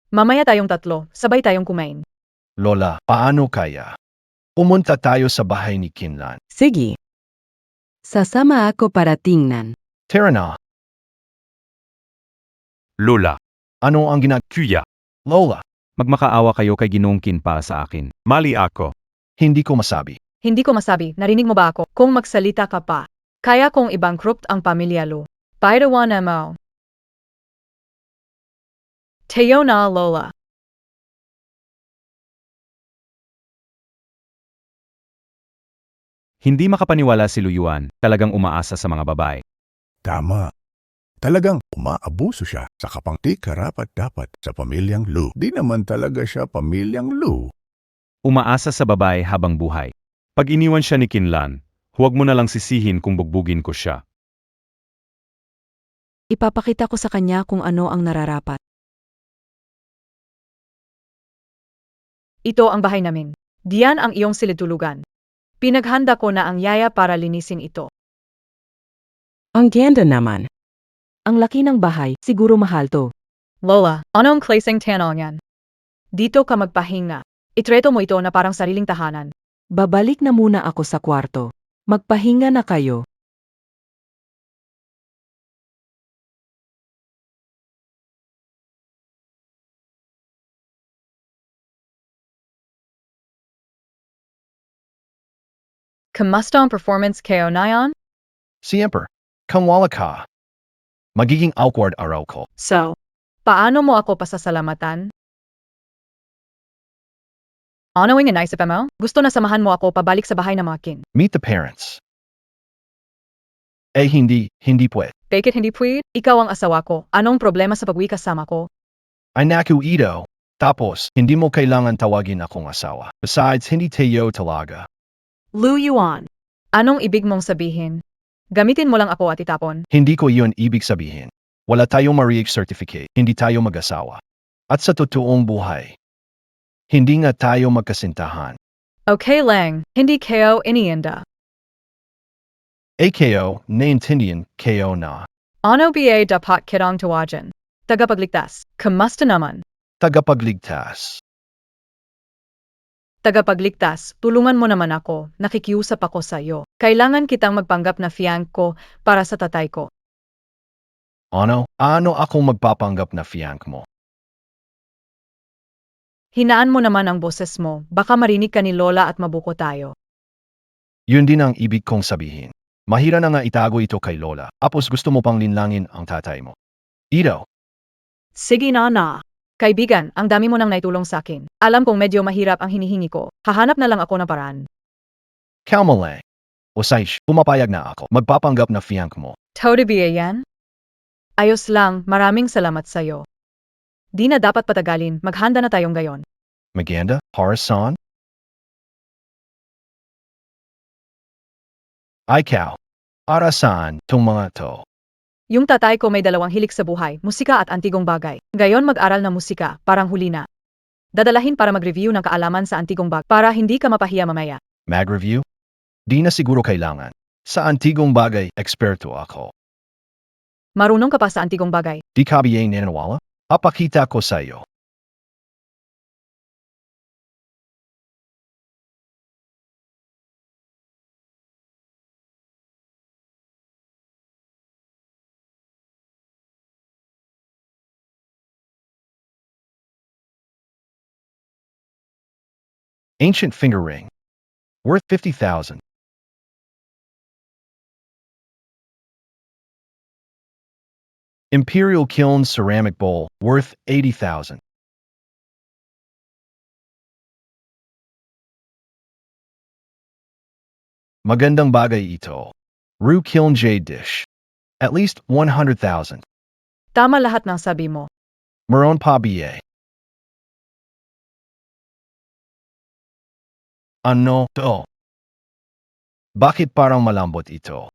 Speaker 7: Mamaya tayong tatlo, sabay tayong kumain.
Speaker 1: Lola, paano kaya? Pumunta tayo sa bahay ni Kinlan.
Speaker 3: Sige.
Speaker 2: Sasama ako para tingnan.
Speaker 1: Tara na.
Speaker 4: Lola.
Speaker 1: Ano ang
Speaker 4: Kuya.
Speaker 1: Lola,
Speaker 4: Magmakaawa kayo kay Ginoong Qin para sa akin. Mali ako.
Speaker 1: hindi ko masabi.
Speaker 7: Hindi ko masabi, narinig mo ba ako? Kung magsalita ka pa. Kaya kong ibangkrupt ang pamilya Lu. Paidawa na mo. Teo na, Lola.
Speaker 4: Hindi makapaniwala si Luyuan, talagang umaasa sa mga babae.
Speaker 9: tama. Talagang umaabuso siya sa kapangti karapat-dapat sa pamilyang Lu. Di naman talaga siya pamilyang Lu.
Speaker 4: Umaasa sa babae habang buhay. Pag iniwan siya ni Kinlan, huwag mo na lang sisihin kung bugbugin ko siya.
Speaker 2: Ipapakita ko sa kanya kung ano ang nararapat.
Speaker 7: Ito ang bahay namin. Diyan ang iyong silitulugan. Pinaghanda ko na ang yaya para linisin ito.
Speaker 3: Ang ganda naman.
Speaker 2: Ang laki ng bahay, siguro mahal to.
Speaker 7: Lola, anong klaseng tanong yan? Dito ka magpahinga. Itreto mo ito na parang sariling tahanan.
Speaker 2: Babalik na muna ako sa kwarto. Magpahinga na kayo.
Speaker 7: Kamusta ang performance kayo nayon?
Speaker 1: Siyempre, kung wala ka, magiging awkward araw ko.
Speaker 8: So,
Speaker 7: Paano mo ako pasasalamatan? Ano ang naisip mo? Gusto na samahan mo ako pabalik sa bahay na makin.
Speaker 1: Meet the parents. Hindi pwede.
Speaker 7: Bakit hindi pwede? Ikaw ang asawa ko. Anong problema sa pag-uwi kasama ko?
Speaker 1: Ay naku Ito. Tapos, hindi mo kailangan tawagin akong asawa. Besides, hindi tayo talaga.
Speaker 8: Lu Yuan.
Speaker 7: Anong ibig mong sabihin? Gamitin mo lang ako at itapon.
Speaker 1: Hindi ko iyon ibig sabihin. Wala tayong marriage certificate, hindi tayo mag-asawa. At sa totoong buhay, hindi nga tayo magkasintahan.
Speaker 7: Okay lang, hindi kayo iniinda.
Speaker 1: AKO, naintindihan, KO na.
Speaker 7: Ano ba dapat kitang tawagan? Tagapagligtas, kamusta naman?
Speaker 1: Tagapagligtas.
Speaker 7: Tagapagligtas, tulungan mo naman ako, nakikiusap ako sa iyo. Kailangan kitang magpanggap na fiancé ko para sa tatay ko.
Speaker 1: Ano? Ano ako magpapanggap na fiancé mo?
Speaker 7: Hinaan mo naman ang boses mo, baka marinig ka ni Lola at mabuko tayo.
Speaker 1: Yun din ang ibig kong sabihin. Mahira na nga itago ito kay Lola. Tapos gusto mo pang linlangin ang tatay mo. Ito.
Speaker 8: Sige na.
Speaker 7: Kaibigan, ang dami mo nang naitulong sa akin. Alam kong medyo mahirap ang hinihingi ko. Hahanap na lang ako ng paraan.
Speaker 1: Kalma lang. Osaish, pumapayag na ako. Magpapanggap na fiancé mo.
Speaker 7: Todo ba yan? Ayos lang, maraming salamat sa iyo. Di na dapat patagalin, maghanda na tayong gayon.
Speaker 1: Maganda? Horasan? Ikaw. Arasan, tong mga to.
Speaker 7: Yung tatay ko may dalawang hilig sa buhay, musika at antigong bagay. Gayon mag-aral na musika, parang huli na. Dadalahin para mag-review ng kaalaman sa antigong bagay para hindi ka mapahiya mamaya.
Speaker 1: Mag-review? Di na siguro kailangan. Sa antigong bagay, eksperto ako.
Speaker 7: Marunong ka pa sa antigong bagay.
Speaker 1: Di ka biyay nanawala? Papakita ko sa iyo. Ancient finger ring. Worth 50,000. Imperial kiln ceramic bowl. Worth 80,000. Magandang bagay ito. Rue kiln jade dish. At least 100,000.
Speaker 7: Tama lahat ng sabi mo.
Speaker 1: Meron pa BA. Ano to? Bakit parang malambot ito?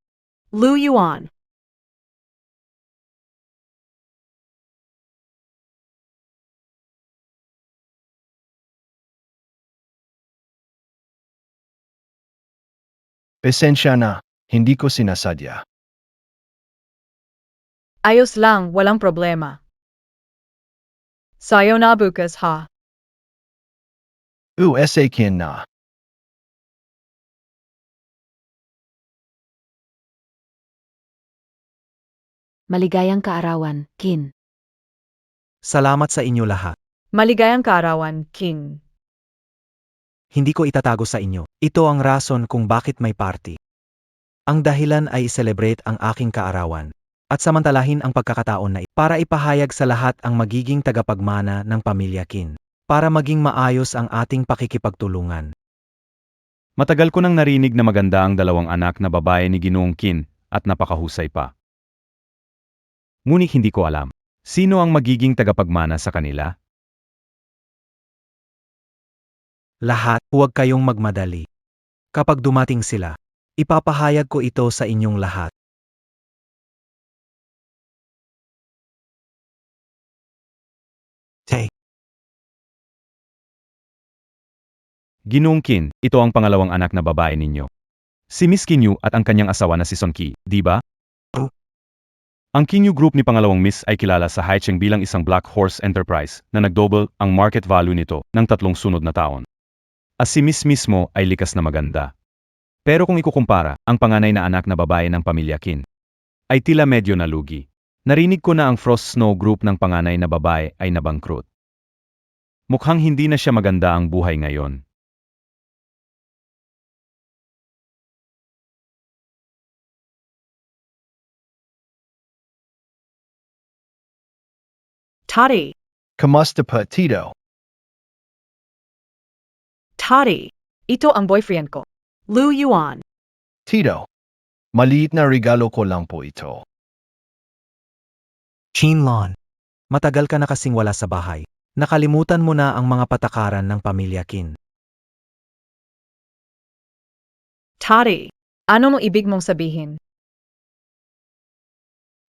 Speaker 8: Lu Yuan.
Speaker 1: Pasensya na, hindi ko sinasadya.
Speaker 7: Ayos lang, walang problema. Sayo na bukas ha.
Speaker 1: USA kin na.
Speaker 2: Maligayang kaarawan, Kin.
Speaker 10: Salamat sa inyo lahat.
Speaker 7: Maligayang kaarawan, King.
Speaker 10: Hindi ko itatago sa inyo. Ito ang rason kung bakit may party. Ang dahilan ay i-celebrate ang aking kaarawan at samantalahin ang pagkakataon na ito para ipahayag sa lahat ang magiging tagapagmana ng pamilya Kin para maging maayos ang ating pakikipagtulungan.
Speaker 4: Matagal ko nang narinig na maganda ang dalawang anak na babae ni Ginoong Qin at napakahusay pa. Ngunit hindi ko alam, sino ang magiging tagapagmana sa kanila?
Speaker 10: Lahat, huwag kayong magmadali. Kapag dumating sila, ipapahayag ko ito sa inyong lahat. Hey,
Speaker 4: Ginoong Qin, ito ang pangalawang anak na babae ninyo. Si Miss Kinyu at ang kanyang asawa na si Son Qi, di ba?
Speaker 10: Oh.
Speaker 4: Ang Kinyu Group ni pangalawang Miss ay kilala sa Haicheng bilang isang Black Horse Enterprise na nagdouble ang market value nito ng 3 sunod na taon. At si Miss mismo ay likas na maganda. Pero kung ikukumpara, ang panganay na anak na babae ng pamilya Qin ay tila medyo nalugi. Narinig ko na ang Frost Snow Group ng panganay na babae ay nabangkrut. Mukhang hindi na siya maganda ang buhay ngayon.
Speaker 8: Toddy.
Speaker 1: Kamusta pa, Tito?
Speaker 8: Toddy.
Speaker 7: Ito ang boyfriend ko.
Speaker 8: Lu Yuan.
Speaker 1: Tito. Maliit na regalo ko lang po ito.
Speaker 10: Chinlon. Matagal ka na kasing wala sa bahay. Nakalimutan mo na ang mga patakaran ng pamilya Qin.
Speaker 8: Toddy.
Speaker 7: Ano mo ibig mong sabihin?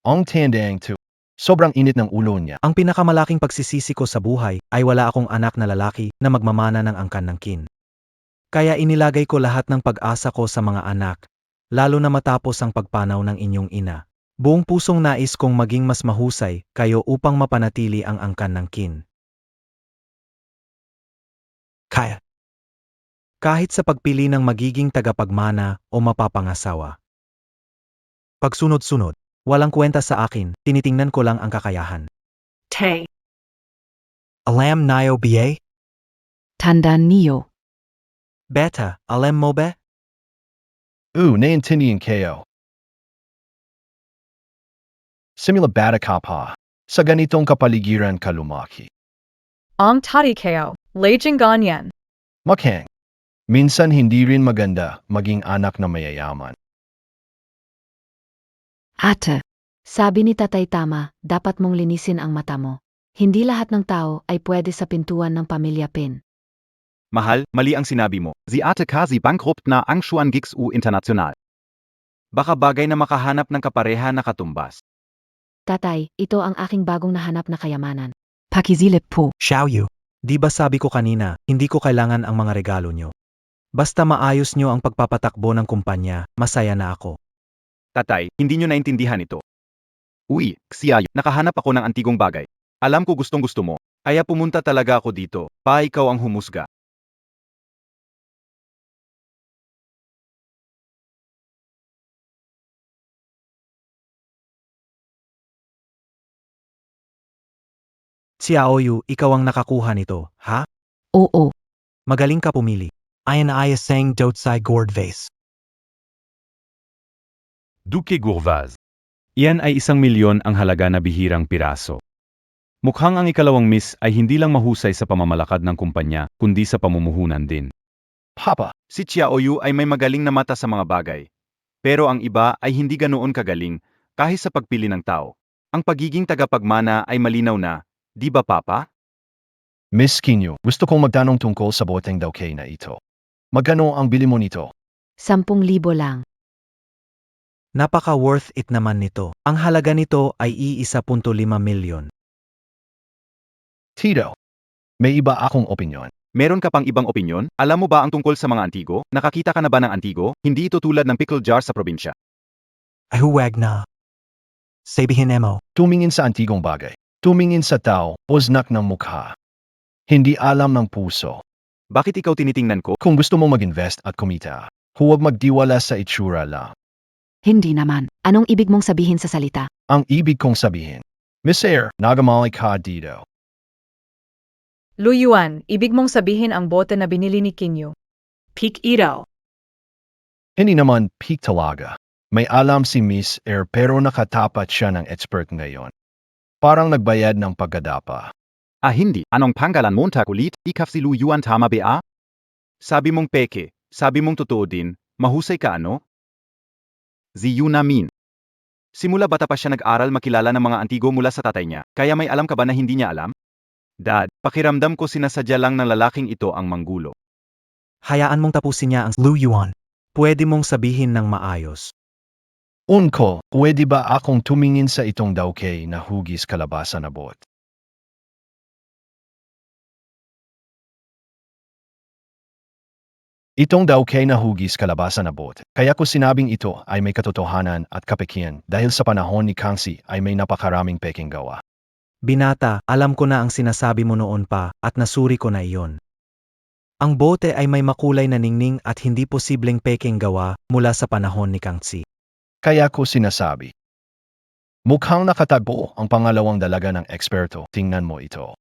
Speaker 1: Ang tandang to. Sobrang init ng ulo niya.
Speaker 10: Ang pinakamalaking pagsisisi ko sa buhay ay wala akong anak na lalaki na magmamana ng angkan ng Qin. Kaya inilagay ko lahat ng pag-asa ko sa mga anak lalo na matapos ang pagpanaw ng inyong ina. Buong pusong nais kong maging mas mahusay kayo upang mapanatili ang angkan ng kin. Kaya. Kahit sa pagpili ng magiging tagapagmana o mapapangasawa. Pagsunod-sunod, walang kwenta sa akin, tinitingnan ko lang ang kakayahan.
Speaker 8: Tay.
Speaker 10: Alam nayo ba?
Speaker 2: Tandaan niyo.
Speaker 10: Beta, alam mo ba?
Speaker 1: Naiintindihan kayo. Simula bata ka pa. Sa ganitong kapaligiran ka lumaki.
Speaker 7: Ang tari kayo, laging ganyan.
Speaker 1: Makhang. Minsan hindi rin maganda maging anak na mayayaman.
Speaker 2: Ate, sabi ni tatay tama, dapat mong linisin ang mata mo. Hindi lahat ng tao ay pwede sa pintuan ng pamilya Pin.
Speaker 4: Mahal, mali ang sinabi mo. Si Ate Kasi bankrupt na ang Xuan Gigs U International. Baka bagay na makahanap ng kapareha na katumbas.
Speaker 2: Tatay, ito ang aking bagong nahanap na kayamanan. Pakizilip po.
Speaker 10: Xiaoyu. Di ba sabi ko kanina, hindi ko kailangan ang mga regalo nyo. Basta maayos nyo ang pagpapatakbo ng kumpanya, masaya na ako.
Speaker 4: Tatay, hindi nyo naintindihan ito. Uy, Xiaoyu, nakahanap ako ng antigong bagay. Alam ko gustong gusto mo. Kaya pumunta talaga ako dito, pa ikaw ang humusga.
Speaker 10: Xiaoyu, ikaw ang nakakuha nito, ha?
Speaker 2: Oo.
Speaker 10: Magaling ka pumili. Ayan ay sang dotsai gourd vase.
Speaker 4: Duque Gourvaz. Iyan ay 1,000,000 ang halaga na bihirang piraso. Mukhang ang ikalawang miss ay hindi lang mahusay sa pamamalakad ng kumpanya, kundi sa pamumuhunan din.
Speaker 1: Papa,
Speaker 4: Si Xiaoyu ay may magaling na mata sa mga bagay. Pero ang iba ay hindi ganoon kagaling, kahit sa pagpili ng tao. Ang pagiging tagapagmana ay malinaw na, di ba Papa?
Speaker 1: Miss Kinyo, gusto kong magtanong tungkol sa boteng daw na ito. Magkano ang bili mo nito?
Speaker 2: 10,000 lang.
Speaker 10: Napaka-worth it naman nito. Ang halaga nito ay 1.5 milyon.
Speaker 1: Tito, may iba akong opinyon.
Speaker 4: Meron ka pang ibang opinyon? Alam mo ba ang tungkol sa mga antigo? Nakakita ka na ba ng antigo? Hindi ito tulad ng pickle jar sa probinsya.
Speaker 10: Ay huwag na. Sabihin mo.
Speaker 1: Tumingin sa antigong bagay. Tumingin sa tao, uznak ng mukha. Hindi alam ng puso.
Speaker 4: Bakit ikaw tinitingnan ko?
Speaker 1: Kung gusto mo mag-invest at kumita, huwag magdiwala sa itsura lang.
Speaker 2: Hindi naman. Anong ibig mong sabihin sa salita?
Speaker 1: Ang ibig kong sabihin, Miss Air, nagamali ka dito.
Speaker 7: Luyuan, ibig mong sabihin ang bote na binili ni Kinyo.
Speaker 8: Peak Ito.
Speaker 1: Hindi naman peak talaga. May alam si Miss Air pero nakatapat siya ng expert ngayon. Parang nagbayad ng pagkadapa.
Speaker 4: Ah hindi, anong panggalan monta ulit? Ikaw si Luyuan tama ba? Sabi mong peke, sabi mong totoo din, mahusay ka ano? Si Yunamin. Simula bata pa siya nag-aral makilala ng mga antigo mula sa tatay niya, kaya may alam ka ba na hindi niya alam? Dad, pakiramdam ko sinasadya lang ng lalaking ito ang manggulo.
Speaker 10: Hayaan mong tapusin niya ang Luyuan. Pwede mong sabihin ng maayos.
Speaker 1: Unko, pwede ba akong tumingin sa itong dawkay na hugis kalabasa na bot? Itong dawkay na hugis kalabasa na bot, kaya ko sinabing ito ay may katotohanan at kapekian dahil sa panahon ni Kangxi ay may napakaraming peking gawa.
Speaker 10: Binata, alam ko na ang sinasabi mo noon pa at nasuri ko na iyon. Ang bote ay may makulay na ningning at hindi posibleng peking gawa mula sa panahon ni Kangxi.
Speaker 1: Kaya ko sinasabi. Mukhang nakatagpo ang pangalawang dalaga ng eksperto, tingnan mo ito.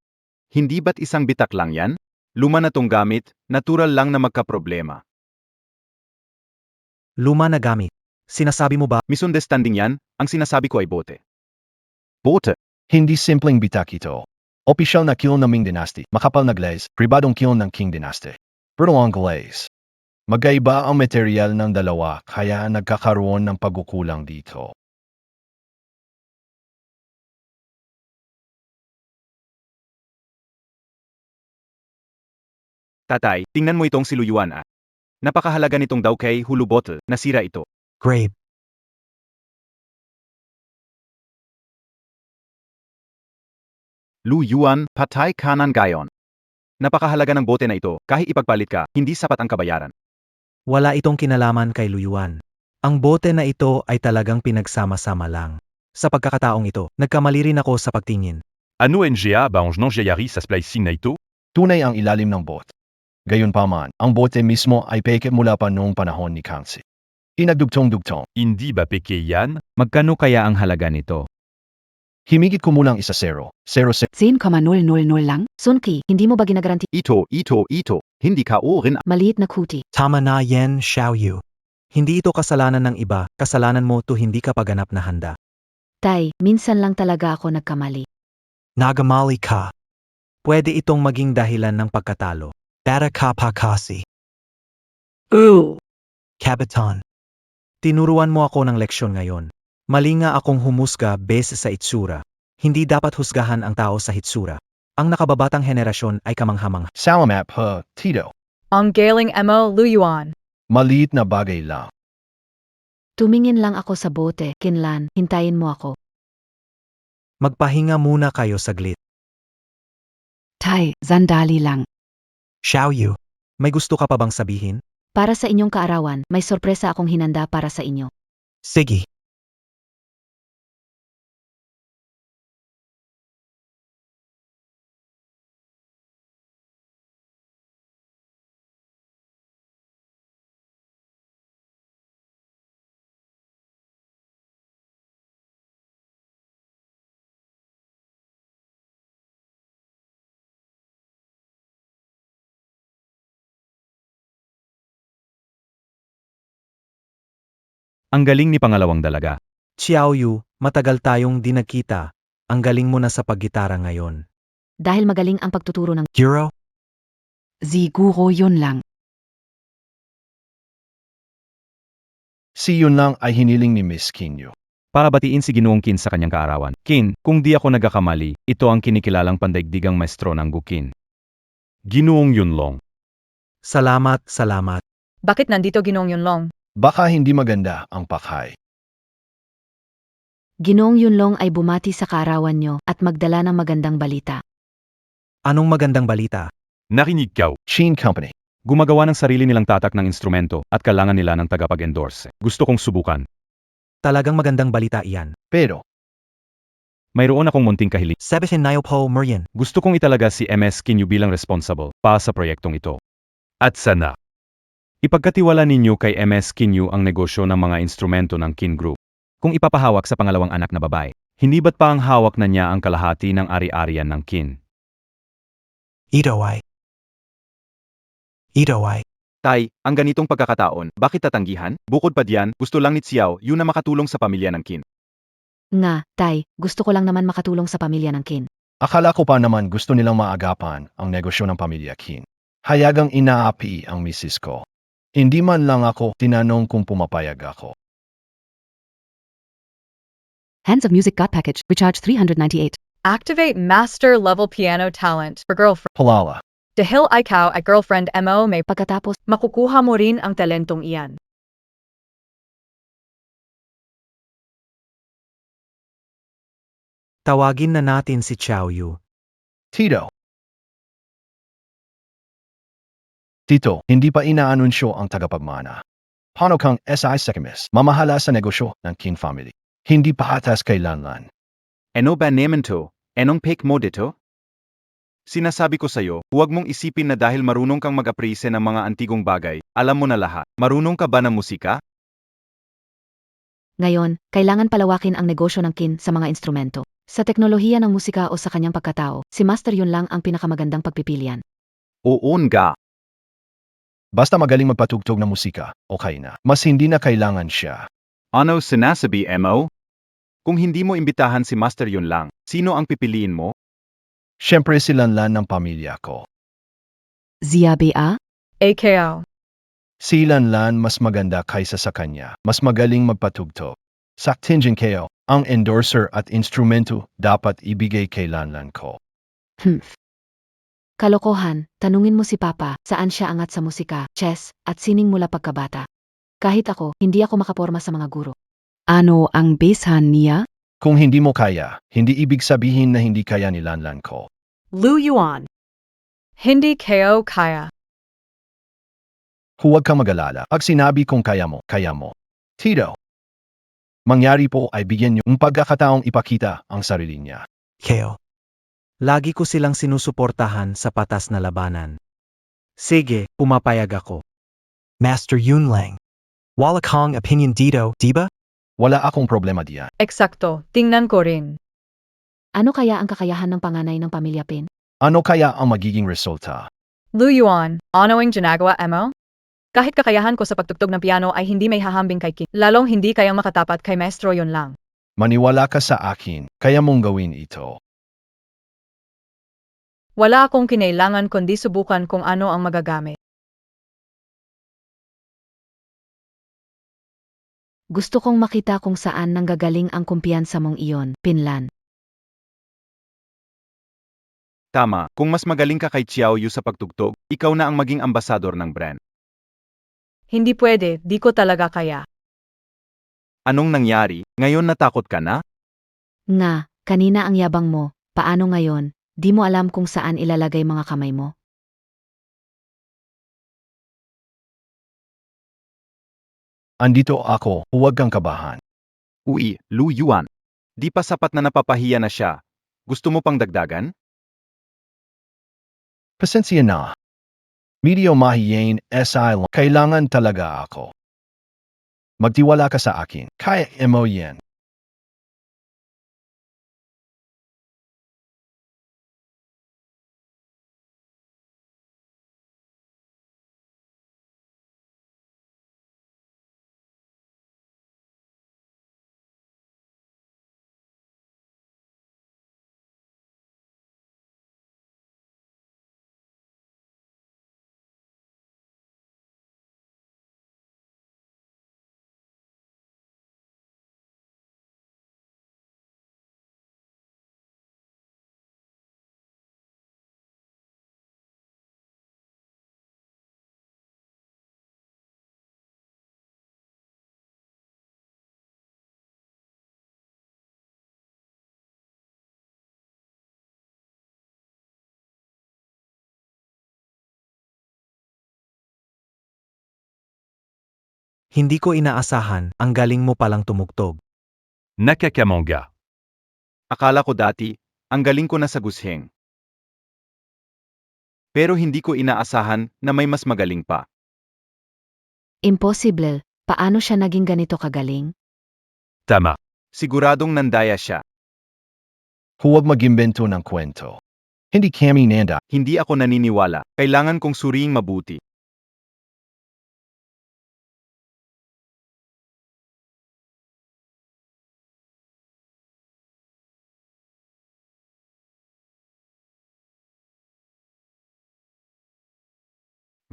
Speaker 4: Hindi ba't isang bitak lang yan? Luma na tong gamit, natural lang na magkaproblema.
Speaker 10: Luma na gamit. Sinasabi mo ba?
Speaker 4: Misunderstanding yan, ang sinasabi ko ay bote. Bote.
Speaker 1: Hindi simpleng bitak ito. Opisyal na kiln ng Ming Dynasty, makapal na glaze, pribadong kiln ng Qing Dynasty. Pero ang glaze. Magkaiba ang material ng dalawa kaya nagkakaroon ng pagkukulang dito.
Speaker 4: Tatay, tingnan mo itong si Luyuan ah. Napakahalaga nitong daw kay Hulu Bottle, nasira ito.
Speaker 10: Grape.
Speaker 4: Luyuan, patay kanan gayon. Napakahalaga ng bote na ito, kahit ipagpalit ka, hindi sapat ang kabayaran.
Speaker 10: Wala itong kinalaman kay Luyuan. Ang bote na ito ay talagang pinagsama-sama lang. Sa pagkakataong ito, nagkamali rin ako sa pagtingin.
Speaker 4: Ano NGA ba ang nangyayari sa splicing na ito?
Speaker 1: Tunay ang ilalim ng bote. Gayunpaman, ang bote mismo ay peke mula pa noong panahon ni Kangxi. Inagdugtong-dugtong.
Speaker 4: Hindi ba peke yan?
Speaker 5: Magkano kaya ang halaga nito?
Speaker 1: Himigit kumulang 1-0. 0-0.
Speaker 2: 10,000 lang? Sunki, hindi mo ba ginagaranti?
Speaker 11: Ito, hindi ka rin.
Speaker 2: Maliit na kuti.
Speaker 10: Tama na Yen Xiaoyu. Hindi ito kasalanan ng iba, kasalanan mo to hindi ka paganap na handa.
Speaker 2: Tay, minsan lang talaga ako nagkamali.
Speaker 10: Nagamali ka. Pwede itong maging dahilan ng pagkatalo. Para ka pa kasi.
Speaker 8: Ooh.
Speaker 10: Kapitan. Tinuruan mo ako ng leksyon ngayon. Mali nga akong humusga base sa itsura. Hindi dapat husgahan ang tao sa hitsura. Ang nakababatang henerasyon ay kamanghamang.
Speaker 1: Salamat pa, Tito.
Speaker 7: Ang galing mo, Luyuan.
Speaker 1: Maliit na bagay lang.
Speaker 2: Tumingin lang ako sa bote, Kinlan, hintayin mo ako.
Speaker 10: Magpahinga muna kayo saglit.
Speaker 2: Tay, sandali lang.
Speaker 10: Xiaoyu, may gusto ka pa bang sabihin?
Speaker 2: Para sa inyong kaarawan, may sorpresa akong hinanda para sa inyo.
Speaker 10: Sige.
Speaker 4: Ang galing ni pangalawang dalaga.
Speaker 10: Xiaoyu, matagal tayong di nagkita. Ang galing mo na sa paggitara ngayon.
Speaker 2: Dahil magaling ang pagtuturo ng
Speaker 10: Guro?
Speaker 2: Siguro yun lang.
Speaker 1: Si yun lang ay hiniling ni Miss Kinyo.
Speaker 4: Para batiin si Ginoong Qin sa kanyang kaarawan. Qin, kung di ako nagkakamali, ito ang kinikilalang pandaigdigang maestro ng Guqin. Ginoong Yunlong.
Speaker 10: Salamat, salamat.
Speaker 7: Bakit nandito Ginoong Yunlong?
Speaker 1: Baka hindi maganda ang pakhay.
Speaker 2: Ginoong Yunlong ay bumati sa kaarawan nyo at magdala ng magandang balita.
Speaker 10: Anong magandang balita?
Speaker 4: Narinig ka.
Speaker 1: Sheen Company.
Speaker 4: Gumagawa ng sarili nilang tatak ng instrumento at kailangan nila ng tagapag-endorse. Gusto kong subukan.
Speaker 10: Talagang magandang balita iyan.
Speaker 1: Pero,
Speaker 4: Mayroon akong munting kahiling.
Speaker 10: Sabihin niyo po, Merian.
Speaker 4: Gusto kong italaga si MS Kinyu bilang responsible para sa proyektong ito. At sana, ipagkatiwala ninyo kay MS Kinyu ang negosyo ng mga instrumento ng Kin Group. Kung ipapahawak sa pangalawang anak na babae, hindi ba't pa ang hawak na niya ang kalahati ng ari-arian ng Kin?
Speaker 10: Ito ay.
Speaker 11: Tay, ang ganitong pagkakataon, bakit tatanggihan? Bukod pa diyan, gusto lang ni Xiao yun na makatulong sa pamilya ng Qin.
Speaker 2: Nga, Tay, gusto ko lang naman makatulong sa pamilya ng Kin.
Speaker 1: akala ko pa naman gusto nilang maagapan ang negosyo ng pamilya Kin. Hayagang inaapi ang misis ko. Hindi man lang ako tinanong kung pumapayag ako.
Speaker 2: Hands of Music got package, recharge 398.
Speaker 7: Activate master level piano talent for girlfriend.
Speaker 1: Palala.
Speaker 7: Dahil ikaw ay girlfriend mo may
Speaker 2: Pagkatapos,
Speaker 7: makukuha mo rin ang talentong iyan.
Speaker 10: Tawagin na natin si Xiaoyu.
Speaker 1: Tito. Tito, hindi pa inaanunsyo ang tagapagmana. Paano kang SI Sekimis, mamahala sa negosyo ng Kin family? Hindi pa hatas kailanlan.
Speaker 11: Ano ba naman to? Anong pick mo dito? Sinasabi ko sa'yo, huwag mong isipin na dahil marunong kang mag-appreciate ng mga antigong bagay, alam mo na lahat. Marunong ka ba ng musika?
Speaker 2: ngayon, kailangan palawakin ang negosyo ng Kin sa mga instrumento. Sa teknolohiya ng musika o sa kanyang pagkatao, si Master yun lang ang pinakamagandang pagpipilian.
Speaker 11: Oo nga.
Speaker 1: Basta magaling magpatugtog ng musika, okay na. Mas hindi na kailangan siya.
Speaker 11: Ano sinasabi mo? Kung hindi mo imbitahan si Master yun lang, sino ang pipiliin mo?
Speaker 1: Siyempre silanlan ng pamilya ko.
Speaker 2: Ziabea?
Speaker 7: AKO.
Speaker 1: Silanlan mas maganda kaysa sa kanya. Mas magaling magpatugtog. Saktinjin kayo, ang endorser at instrumento dapat ibigay kay Lanlan ko.
Speaker 2: Kalokohan, tanungin mo si Papa, saan siya angat sa musika, chess, at sining mula pagkabata. Kahit ako, hindi ako makaporma sa mga guro. Ano ang basehan niya?
Speaker 1: Kung hindi mo kaya, hindi ibig sabihin na hindi kaya ni Lanlan ko.
Speaker 8: Luyuan.
Speaker 7: Hindi ko kaya.
Speaker 1: Huwag kang mag-alala. Pag sinabi kong kaya mo, kaya mo. Tito, mangyari po ay bigyan niyo ng pagkakataong ipakita ang sarili niya.
Speaker 10: Keo. Lagi ko silang sinusuportahan sa patas na labanan. Sige, pumapayag ako.
Speaker 12: Master Yunlang. Wala kang opinion dito, diba?
Speaker 1: Wala akong problema diyan.
Speaker 7: Eksakto, tingnan ko rin.
Speaker 2: Ano kaya ang kakayahan ng panganay ng pamilya Pin?
Speaker 1: Ano kaya ang magiging resulta?
Speaker 7: Lu Yuan, ano ang ginagawa mo? Kahit kakayahan ko sa pagtugtog ng piano ay hindi may hahambing kay Kin, lalong hindi kayang makatapat kay Maestro Yunlang.
Speaker 1: Maniwala ka sa akin, kaya mong gawin ito.
Speaker 7: Wala akong kinailangan kundi subukan kung ano ang magagamit.
Speaker 2: Gusto kong makita kung saan nanggagaling ang kumpiyansa mong iyon, Pinlan.
Speaker 11: Tama, kung mas magaling ka kay Xiao Yu sa pagtugtog, ikaw na ang maging ambasador ng brand.
Speaker 7: Hindi pwede, di ko talaga kaya.
Speaker 11: Anong nangyari? Ngayon natakot ka na?
Speaker 2: Nga, kanina ang yabang mo, paano ngayon? Di mo alam kung saan ilalagay mga kamay mo?
Speaker 1: Andito ako, huwag kang kabahan.
Speaker 11: Uy, Lu Yuan. Di pa sapat na napapahiya na siya. Gusto mo pang dagdagan?
Speaker 1: Pasensya na. Medyo mahiyain, SI lang. Kailangan talaga ako. Magtiwala ka sa akin. Kaya mo yan.
Speaker 10: Hindi ko inaasahan, ang galing mo palang tumugtog.
Speaker 4: Nakakamonga.
Speaker 11: Akala ko dati, ang galing ko na sa gusheng. Pero hindi ko inaasahan na may mas magaling pa.
Speaker 2: Impossible, paano siya naging ganito kagaling?
Speaker 4: Tama.
Speaker 11: Siguradong nandaya siya.
Speaker 1: Huwag mag-imbento ng kwento. Hindi kami nanda.
Speaker 11: Hindi ako naniniwala. Kailangan kong suriing mabuti.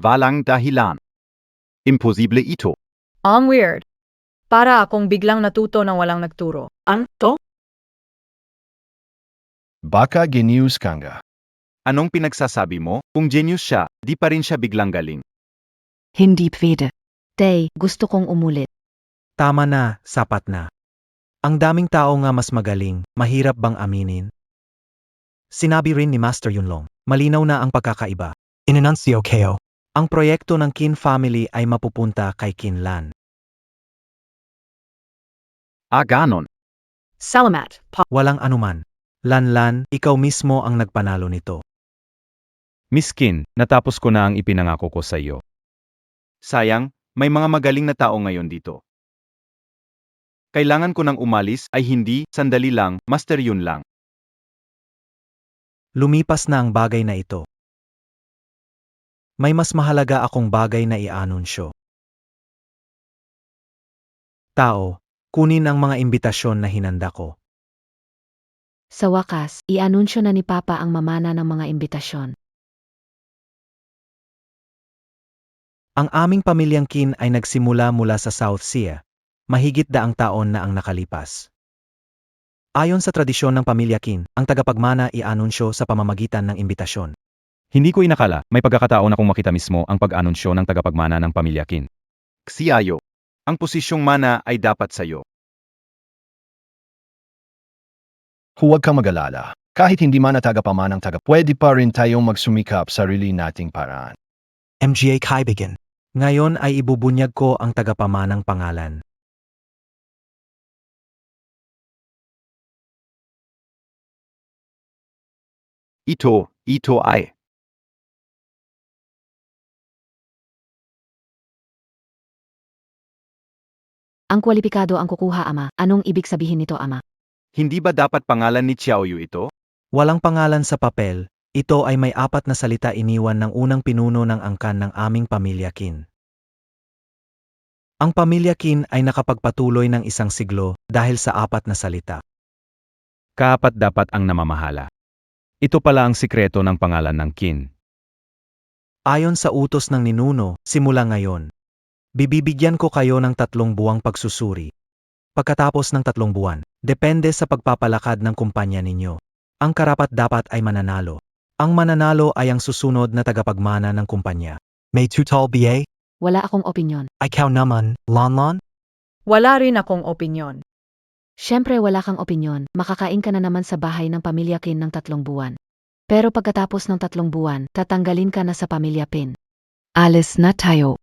Speaker 11: Walang dahilan. Imposible ito.
Speaker 7: Ang weird. Para akong biglang natuto nang walang nagturo.
Speaker 8: Anto?
Speaker 1: Baka genius ka nga.
Speaker 11: Anong pinagsasabi mo? Kung genius siya, di pa rin siya biglang galing.
Speaker 2: Hindi pwede. Tay, gusto kong umulit.
Speaker 10: Tama na, sapat na. Ang daming tao nga mas magaling, mahirap bang aminin? Sinabi rin ni Master Yunlong, malinaw na ang pagkakaiba.
Speaker 12: Inanuncio Keo.
Speaker 10: Ang proyekto ng Qin family ay mapupunta kay Qinlan.
Speaker 11: Ganon.
Speaker 8: Salamat, Pa.
Speaker 10: Walang anuman. Lanlan, ikaw mismo ang nagpanalo nito.
Speaker 4: Miskin, natapos ko na ang ipinangako ko sa iyo.
Speaker 11: Sayang, may mga magaling na tao ngayon dito. Kailangan ko nang umalis ay hindi, sandali lang, Master Yunlang.
Speaker 10: Lumipas na ang bagay na ito. May mas mahalaga akong bagay na i-anunsyo. Tao, kunin ang mga imbitasyon na hinanda ko.
Speaker 2: Sa wakas, i-anunsyo na ni Papa ang mamana ng mga imbitasyon.
Speaker 10: Ang aming pamilyang Qin ay nagsimula mula sa South Sea, mahigit 100 taon na ang nakalipas. Ayon sa tradisyon ng pamilya Qin, ang tagapagmana i-anunsyo sa pamamagitan ng imbitasyon.
Speaker 4: Hindi ko inakala, may pagkakataon akong makita mismo ang pag-anunsyo ng tagapagmana ng pamilya Qin.
Speaker 11: Xiayo. Ang posisyong mana ay dapat sa'yo.
Speaker 1: Huwag kang mag-alala. Kahit hindi man tagapamanang pwede pa rin tayong magsumikap sarili nating paraan.
Speaker 12: MGA Kaibigan.
Speaker 10: Ngayon ay ibubunyag ko ang tagapamanang pangalan.
Speaker 11: Ito ay.
Speaker 2: Ang kwalipikado ang kukuha, ama. Anong ibig sabihin nito, ama?
Speaker 11: Hindi ba dapat pangalan ni Xiaoyu ito?
Speaker 10: Walang pangalan sa papel, ito ay may 4 na salita iniwan ng unang pinuno ng angkan ng aming pamilya Qin. Ang pamilya Qin ay nakapagpatuloy ng 1 siglo dahil sa 4 na salita.
Speaker 4: Kaapat dapat ang namamahala. Ito pala ang sikreto ng pangalan ng Qin.
Speaker 10: Ayon sa utos ng ninuno, simula ngayon, bibibigyan ko kayo ng 3 buwang pagsusuri. Pagkatapos ng 3 buwan, depende sa pagpapalakad ng kumpanya ninyo. Ang karapat-dapat ay mananalo. Ang mananalo ay ang susunod na tagapagmana ng kumpanya.
Speaker 12: May tutal ba?
Speaker 2: Wala akong opinyon.
Speaker 12: Ikaw naman, Lonlon?
Speaker 7: Wala rin akong opinyon.
Speaker 2: Siyempre wala kang opinyon, makakain ka na naman sa bahay ng pamilya Qin ng 3 buwan. Pero pagkatapos ng 3 buwan, tatanggalin ka na sa pamilya Pin. Alis na tayo.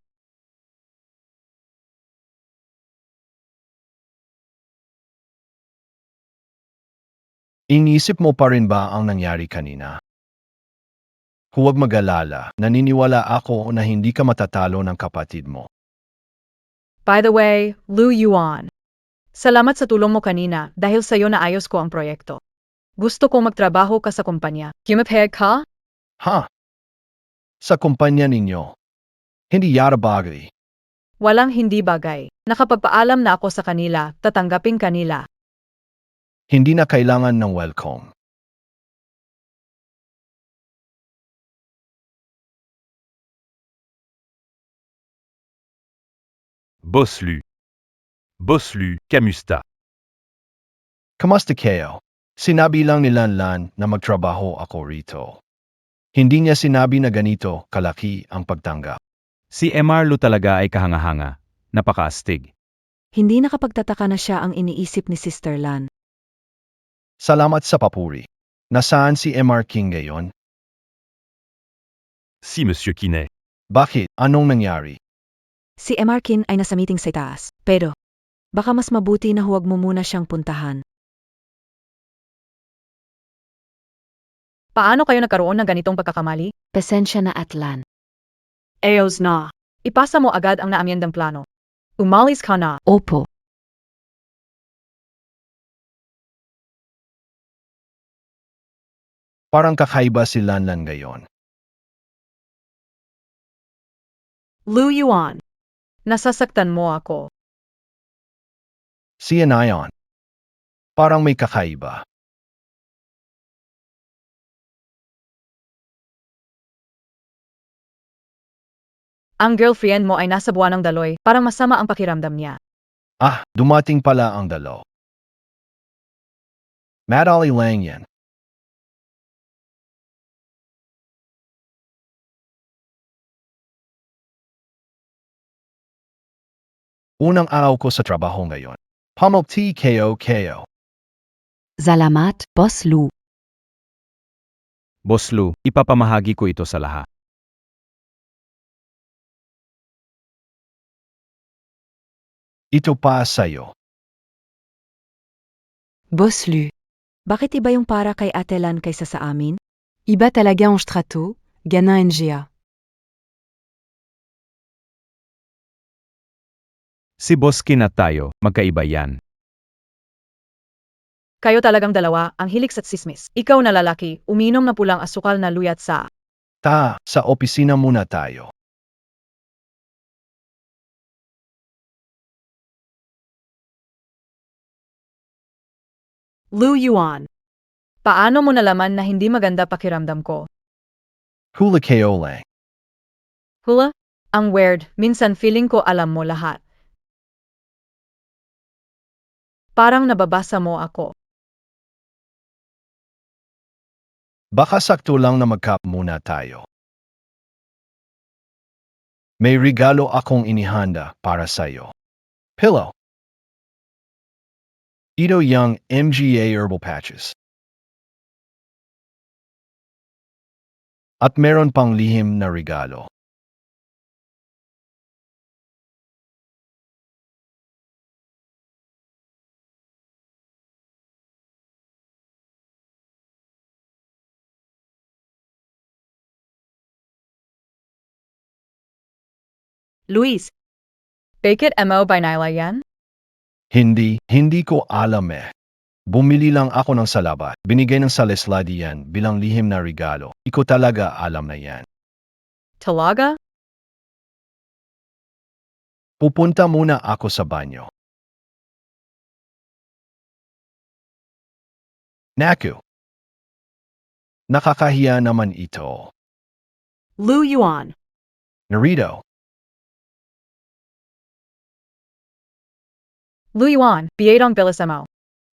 Speaker 1: Inisip mo pa rin ba ang nangyari kanina? Huwag mag-alala, naniniwala ako na hindi ka matatalo ng kapatid mo.
Speaker 7: By the way, Lu Yuan. Salamat sa tulong mo kanina dahil sa'yo naayos ko ang proyekto. Gusto kong magtrabaho ka sa kumpanya. Humipayag ka?
Speaker 1: Ha? Sa kumpanya ninyo. Hindi yara bagay.
Speaker 7: Walang hindi bagay. Nakapagpaalam na ako sa kanila, tatanggapin kanila.
Speaker 1: Hindi na kailangan ng welcome.
Speaker 4: Boslu. Boslu, Kamusta.
Speaker 1: Kamusta kayo? Sinabi lang ni Lanlan na magtrabaho ako rito. Hindi niya sinabi na ganito kalaki ang pagtanggap.
Speaker 4: Si Emarlo talaga ay kahanga-hanga. Napakaastig.
Speaker 2: Hindi nakapagtataka na siya ang iniisip ni Sister Lan.
Speaker 1: Salamat sa papuri. Nasaan si MR King ngayon?
Speaker 4: Si Monsieur Kinet.
Speaker 1: Bakit? Anong nangyari?
Speaker 2: Si MR Qin ay nasa meeting sa itaas, pero baka mas mabuti na huwag mo muna siyang puntahan.
Speaker 7: Paano kayo nagkaroon ng ganitong pagkakamali?
Speaker 2: Pasensya na, Atlan.
Speaker 8: Ayos na.
Speaker 7: Ipasa mo agad ang naamyendang plano. Umalis ka na.
Speaker 2: Opo.
Speaker 1: Parang kakaiba si Lanlan ngayon.
Speaker 7: Lu Yuan. Nasasaktan mo ako.
Speaker 1: Si Anayon. Parang may kakaiba.
Speaker 7: Ang girlfriend mo ay nasa buwan ng daloy, parang masama ang pakiramdam niya.
Speaker 1: Ah, dumating pala ang dalaw. Madali lang yan. Unang araw ko sa trabaho ngayon. Pamukti KO.
Speaker 2: Salamat, Boss Lu.
Speaker 4: Boslu, ipapamahagi ko ito sa lahat.
Speaker 1: Ito pa sa'yo.
Speaker 3: Boss Lu.
Speaker 2: Bakit iba yung para kay Ate Lan kaysa sa amin?
Speaker 3: Iba talaga ang strato, gana NGA.
Speaker 4: Si Boss Kin at tayo, magkaiba yan.
Speaker 7: Kayo talagang dalawa, ang hilig sa tsismis. Ikaw na lalaki, uminom na pulang asukal na luyat sa...
Speaker 1: Sa opisina muna tayo.
Speaker 7: Lu Yuan. Paano mo nalaman na hindi maganda pakiramdam ko?
Speaker 1: Hula kayo lang.
Speaker 7: Hula? Ang weird, minsan feeling ko alam mo lahat. Parang nababasa mo ako.
Speaker 1: Baka sakto lang na magkap muna tayo. May regalo akong inihanda para sa'yo. Pillow. Ito yung MGA Herbal Patches. At meron pang lihim na regalo.
Speaker 8: Luis,
Speaker 7: Bakit mo ba nila yan?
Speaker 1: Hindi ko alam eh. Bumili lang ako ng salabat. Binigay ng Salesladi yan bilang lihim na regalo. Ikaw talaga alam na yan.
Speaker 7: Talaga?
Speaker 1: Pupunta muna ako sa banyo. Naku! Nakakahiya naman ito.
Speaker 8: Lu Yuan,
Speaker 1: Narito.
Speaker 7: Luyuan, biyadong bilis mo.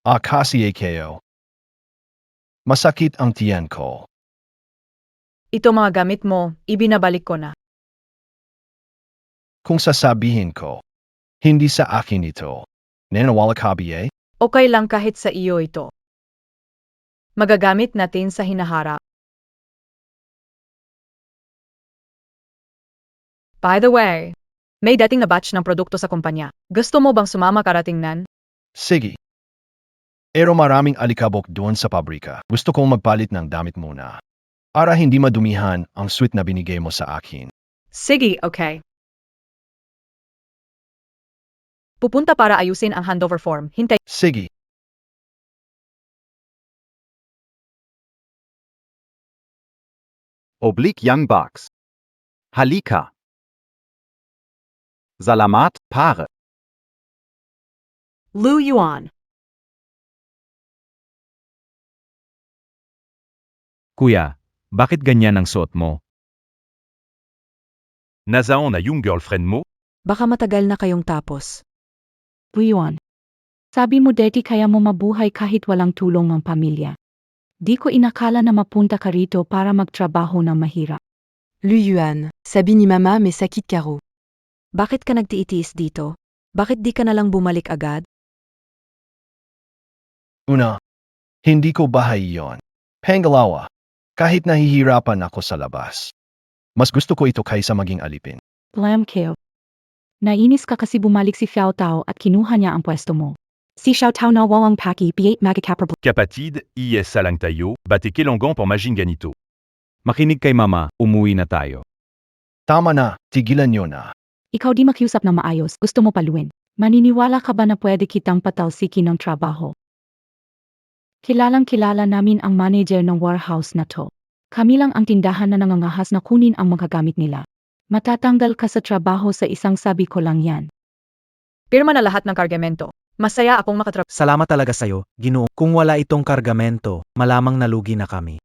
Speaker 1: Kasi kayo. Masakit ang tiyan ko.
Speaker 7: Ito mga gamit mo, ibinabalik ko na.
Speaker 1: Kung sasabihin ko, hindi sa akin ito. Nanawala ka ba?
Speaker 7: Okay lang kahit sa iyo ito. Magagamit natin sa hinaharap. By the way, may dating na batch ng produkto sa kumpanya. Gusto mo bang sumama karating nan?
Speaker 1: Sige. Pero maraming alikabok doon sa pabrika. Gusto kong magpalit ng damit muna. Para hindi madumihan ang suit na binigay mo sa akin.
Speaker 7: Sige, okay. Pupunta para ayusin ang handover form. Hintay.
Speaker 1: Sige.
Speaker 11: Oblique young box. Halika. Salamat, pare.
Speaker 8: Lu Yuan,
Speaker 4: Kuya, bakit ganyan ang suot mo?
Speaker 11: Nasaan na yung girlfriend mo?
Speaker 2: Baka matagal na kayong tapos.
Speaker 6: Lu Yuan. Sabi mo deti kaya mo mabuhay kahit walang tulong ng pamilya. Di ko inakala na mapunta ka rito para magtrabaho ng mahirap.
Speaker 3: Lu Yuan, sabi ni mama may sakit karo.
Speaker 2: Bakit ka nagtiitiis dito? Bakit di ka nalang bumalik agad?
Speaker 1: Una, hindi ko bahay yon. Pangalawa, kahit nahihirapan ako sa labas. Mas gusto ko ito kaysa maging alipin.
Speaker 6: Lam Keo. Nainis ka kasi bumalik si Xiao Tao at kinuha niya ang pwesto mo. Si Xiao Tao na wawang paki B8 magkakaprobl.
Speaker 11: Kapatid, IS lang tayo, bati kilongong pamaging ganito.
Speaker 4: Makinig kay mama, umuwi na tayo.
Speaker 1: Tama na, tigilan nyo na.
Speaker 6: Ikaw di makiusap na maayos, gusto mo paluin. Maniniwala ka ba na pwede kitang patalsikin ng trabaho? Kilalang kilala namin ang manager ng warehouse na to. Kami lang ang tindahan na nangangahas na kunin ang mga gamit nila. Matatanggal ka sa trabaho sa isang sabi ko lang yan.
Speaker 7: Pirma na lahat ng kargamento. Masaya akong makatrabaho.
Speaker 10: Salamat talaga sa'yo, Ginoo. Kung wala itong kargamento, malamang nalugi na kami.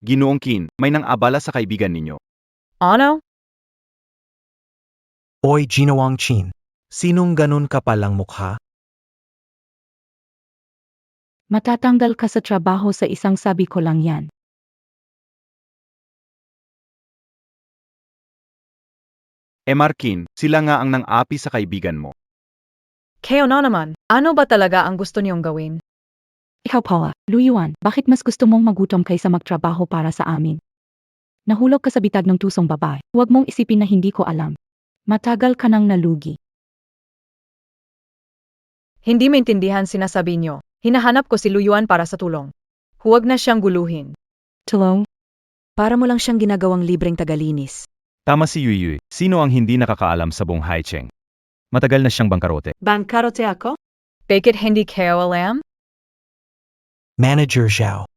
Speaker 11: Ginoong Kin, may nang abala sa kaibigan ninyo.
Speaker 7: Ano?
Speaker 12: Oi Ginawang Chin.
Speaker 10: Sinong ganun kapalang mukha?
Speaker 6: Matatanggal ka sa trabaho sa isang sabi ko lang yan.
Speaker 11: Markin, sila nga ang nang-api sa kaibigan mo.
Speaker 7: Kayo na naman, ano ba talaga ang gusto niyong gawin?
Speaker 6: Ikaw Paula, Lu Yuan, bakit mas gusto mong magutom kaysa magtrabaho para sa amin? Nahulog ka sa bitag ng tusong babae. Huwag mong isipin na hindi ko alam. Matagal ka nang nalugi.
Speaker 7: Hindi maintindihan sinasabi niyo. Hinahanap ko si Luyuan para sa tulong. Huwag na siyang guluhin.
Speaker 2: Tulong? Para mo lang siyang ginagawang libreng tagalinis.
Speaker 4: Tama si Yuyuy, sino ang hindi nakakaalam sa buong Haicheng? Matagal na siyang bangkarote.
Speaker 8: Bankarote ako?
Speaker 7: Bakit hindi kayo alam?
Speaker 12: Manager Zhao.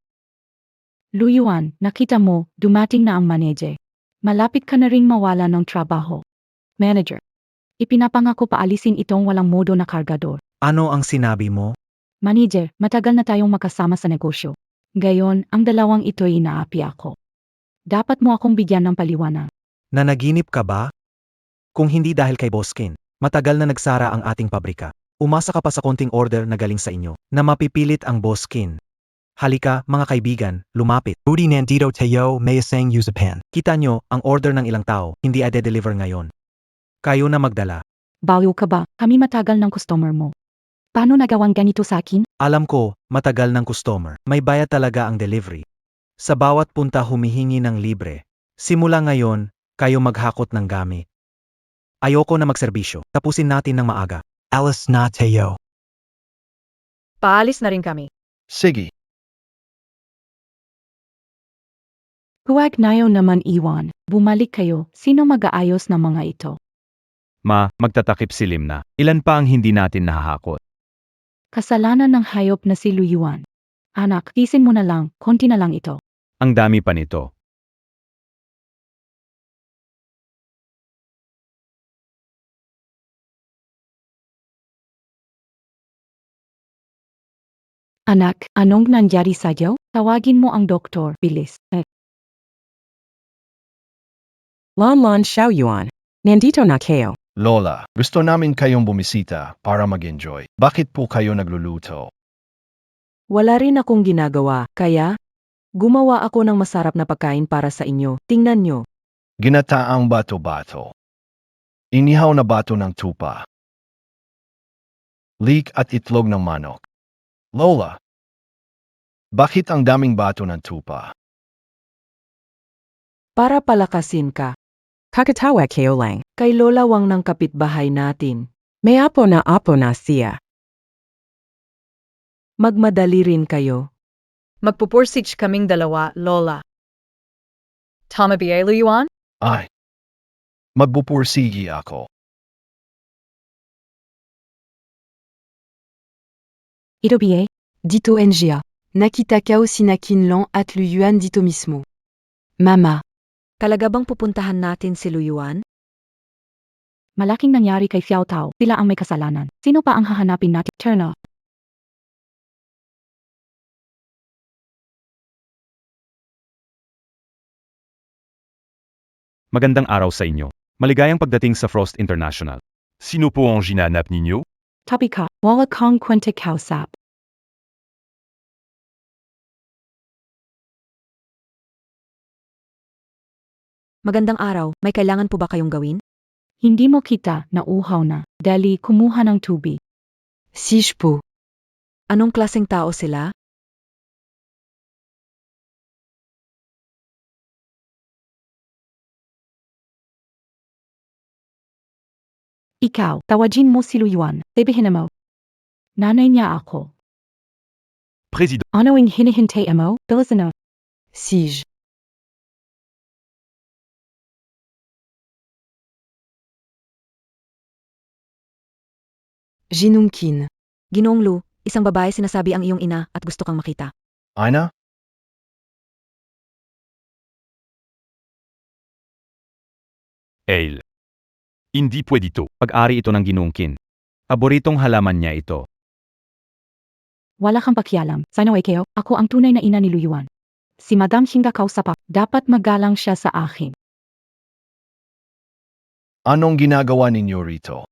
Speaker 6: Lu Yuan, nakita mo, dumating na ang manager. Malapit ka na ring mawala ng trabaho. Manager. Ipinapangako paalisin itong walang modo na kargador.
Speaker 10: Ano ang sinabi mo?
Speaker 6: Manager, matagal na tayong makasama sa negosyo. Gayon, ang dalawang ito'y inaapi ako. Dapat mo akong bigyan ng paliwanag.
Speaker 10: Nanaginip ka ba? Kung hindi dahil kay Boskin, matagal na nagsara ang ating pabrika. Umasa ka pa sa konting order na galing sa inyo, na mapipilit ang Boskin. Halika, mga kaibigan, lumapit.
Speaker 12: Udi nandito tayo mayasang usapan.
Speaker 10: Kita nyo, ang order ng ilang tao, hindi ade-deliver ngayon. Kayo na magdala.
Speaker 6: Baliw ka ba? Kami matagal ng customer mo. Paano nagawang ganito sa akin?
Speaker 10: Alam ko, matagal ng customer. May bayad talaga ang delivery. Sa bawat punta humihingi ng libre. Simula ngayon, kayo maghakot ng gamit. Ayoko na magserbisyo. Tapusin natin ng maaga.
Speaker 12: Alice na tayo.
Speaker 7: Paalis na rin kami.
Speaker 1: Sige.
Speaker 6: Huwag nayo naman iwan. Bumalik kayo. Sino mag-aayos ng mga ito?
Speaker 4: Ma, magtatakip si Limna. Ilan pa ang hindi natin nahahakot?
Speaker 6: Kasalanan ng hayop na si Luyuan. Anak, tisin mo na lang. Konti na lang ito.
Speaker 4: Ang dami pa nito.
Speaker 6: Anak, anong nangyari sa'yo? Tawagin mo ang doktor. Bilis.
Speaker 3: Lon Lon Xiaoyuan. Nandito na kayo.
Speaker 1: Lola, gusto namin kayong bumisita para mag-enjoy. Bakit po kayo nagluluto?
Speaker 2: Wala rin akong ginagawa, kaya gumawa ako ng masarap na pagkain para sa inyo. Tingnan nyo.
Speaker 1: Ginataang bato-bato. Inihaw na bato ng tupa. Leek at itlog ng manok. Lola, bakit ang daming bato ng tupa?
Speaker 2: Para palakasin ka.
Speaker 3: Kakatawa kayo lang.
Speaker 2: Kay Lola Wang ng kapitbahay natin.
Speaker 3: May apo na siya.
Speaker 2: Magmadali rin kayo.
Speaker 7: Magpupursige kaming dalawa, Lola. Tama ba, Luyuan?
Speaker 1: Ay, magbupursigi ako.
Speaker 6: Ito ba?
Speaker 13: Dito NGA. Nakita kao sinakin long at Luyuan dito mismo. Mama.
Speaker 2: Talaga bang pupuntahan natin si Luyuan?
Speaker 6: Malaking nangyari kay Xiao Tao. Sila ang may kasalanan. Sino pa ang hahanapin natin? Turn off.
Speaker 4: Magandang araw sa inyo. Maligayang pagdating sa Frost International. Sino po ang ginanap ninyo?
Speaker 6: Tabi ka. Wala kang kwenta kausap.
Speaker 2: Magandang araw, may kailangan po ba kayong gawin?
Speaker 6: Hindi mo kita, nauhaw na. Dali, kumuha ng tubig.
Speaker 13: Sige po.
Speaker 2: Anong klaseng tao sila?
Speaker 6: Ikaw, tawagin mo si Luyuan. Sabihin mo. Nanay niya ako.
Speaker 4: President.
Speaker 6: Ano ang hinihintay mo? Bilisan na.
Speaker 13: Sige. Jinungkin.
Speaker 2: Ginoong Lu, isang babae sinasabi ang iyong ina at gusto kang makita.
Speaker 1: Aina?
Speaker 4: Ale. Hindi pwedito. Pag-ari ito ng ginungkin. Paboritong halaman niya ito.
Speaker 6: Wala kang pakialam. Sana kayo, ako ang tunay na ina ni Luyuan. Si Madam Hinga kausap ako. Dapat magalang siya sa akin.
Speaker 1: Anong ginagawa ninyo rito?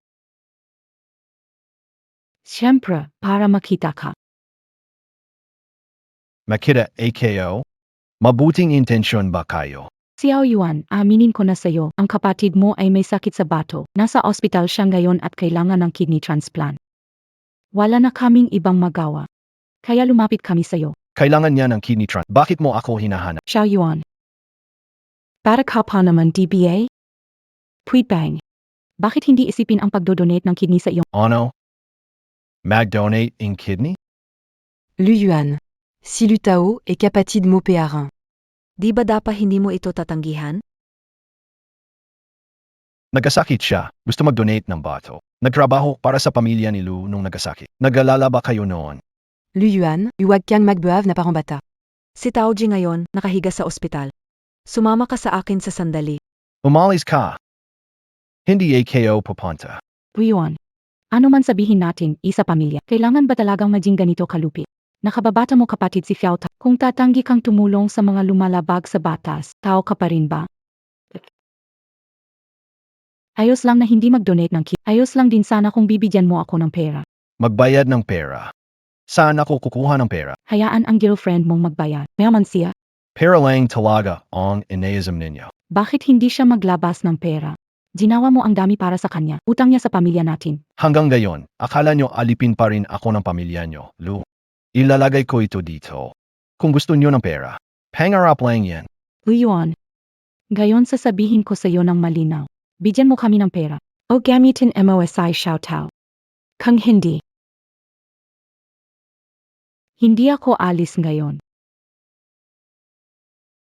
Speaker 6: Siyempre, para makita ka.
Speaker 1: Makita AKO? Mabuting intensyon ba kayo?
Speaker 6: Xiao Yuan, aminin ko na sa'yo, ang kapatid mo ay may sakit sa bato. Nasa ospital siya ngayon at kailangan ng kidney transplant. Wala na kaming ibang magawa. Kaya lumapit kami sa'yo.
Speaker 1: Kailangan niya ng kidney transplant. Bakit mo ako hinahanap?
Speaker 6: Xiao Yuan. Para ka pa naman DBA? Tweetbang. Bakit hindi isipin ang pagdodonate ng kidney sa iyong...
Speaker 1: Ano? Mag-donate in kidney?
Speaker 13: Luyuan. Si Lutao et kapatid mo pearin.
Speaker 2: Di ba dapat hindi mo ito tatanggihan?
Speaker 1: Nagasakit siya. Gusto mag-donate ng bato. Nagtrabaho para sa pamilya ni Lu nung nagasakit. Nag-alala ba kayo noon?
Speaker 13: Luyuan, huwag kang magbuhav na parang bata.
Speaker 2: Si Taoji ngayon, nakahiga sa ospital. Sumama ka sa akin sa sandali.
Speaker 1: Umalis ka. Hindi AKO pupunta.
Speaker 6: Luyuan. Ano man sabihin natin, isa pamilya. Kailangan ba talagang maging ganito kalupit? Nakababata mo kapatid si Xiao Tao. Kung tatanggi kang tumulong sa mga lumalabag sa batas, tao ka pa rin ba? Ayos lang na hindi mag-donate ng kit. Ayos lang din sana kung bibigyan mo ako ng pera.
Speaker 1: Magbayad ng pera. Saan ako kukuha ng pera?
Speaker 6: Hayaan ang girlfriend mong magbayad. Mayaman siya.
Speaker 1: Pera lang talaga ang inaism ninyo.
Speaker 6: Bakit hindi siya maglabas ng pera? Ginawa mo ang dami para sa kanya. Utang niya sa pamilya natin.
Speaker 1: Hanggang gayon, akala nyo alipin pa rin ako ng pamilya nyo, Lu. Ilalagay ko ito dito. Kung gusto nyo ng pera, pangarap lang yan.
Speaker 6: Luyuan. Gayon sasabihin ko sa iyo ng malinaw. Bigyan mo kami ng pera. O gamitin MOSI Xiao Tao. Kung hindi. Hindi ako alis ngayon.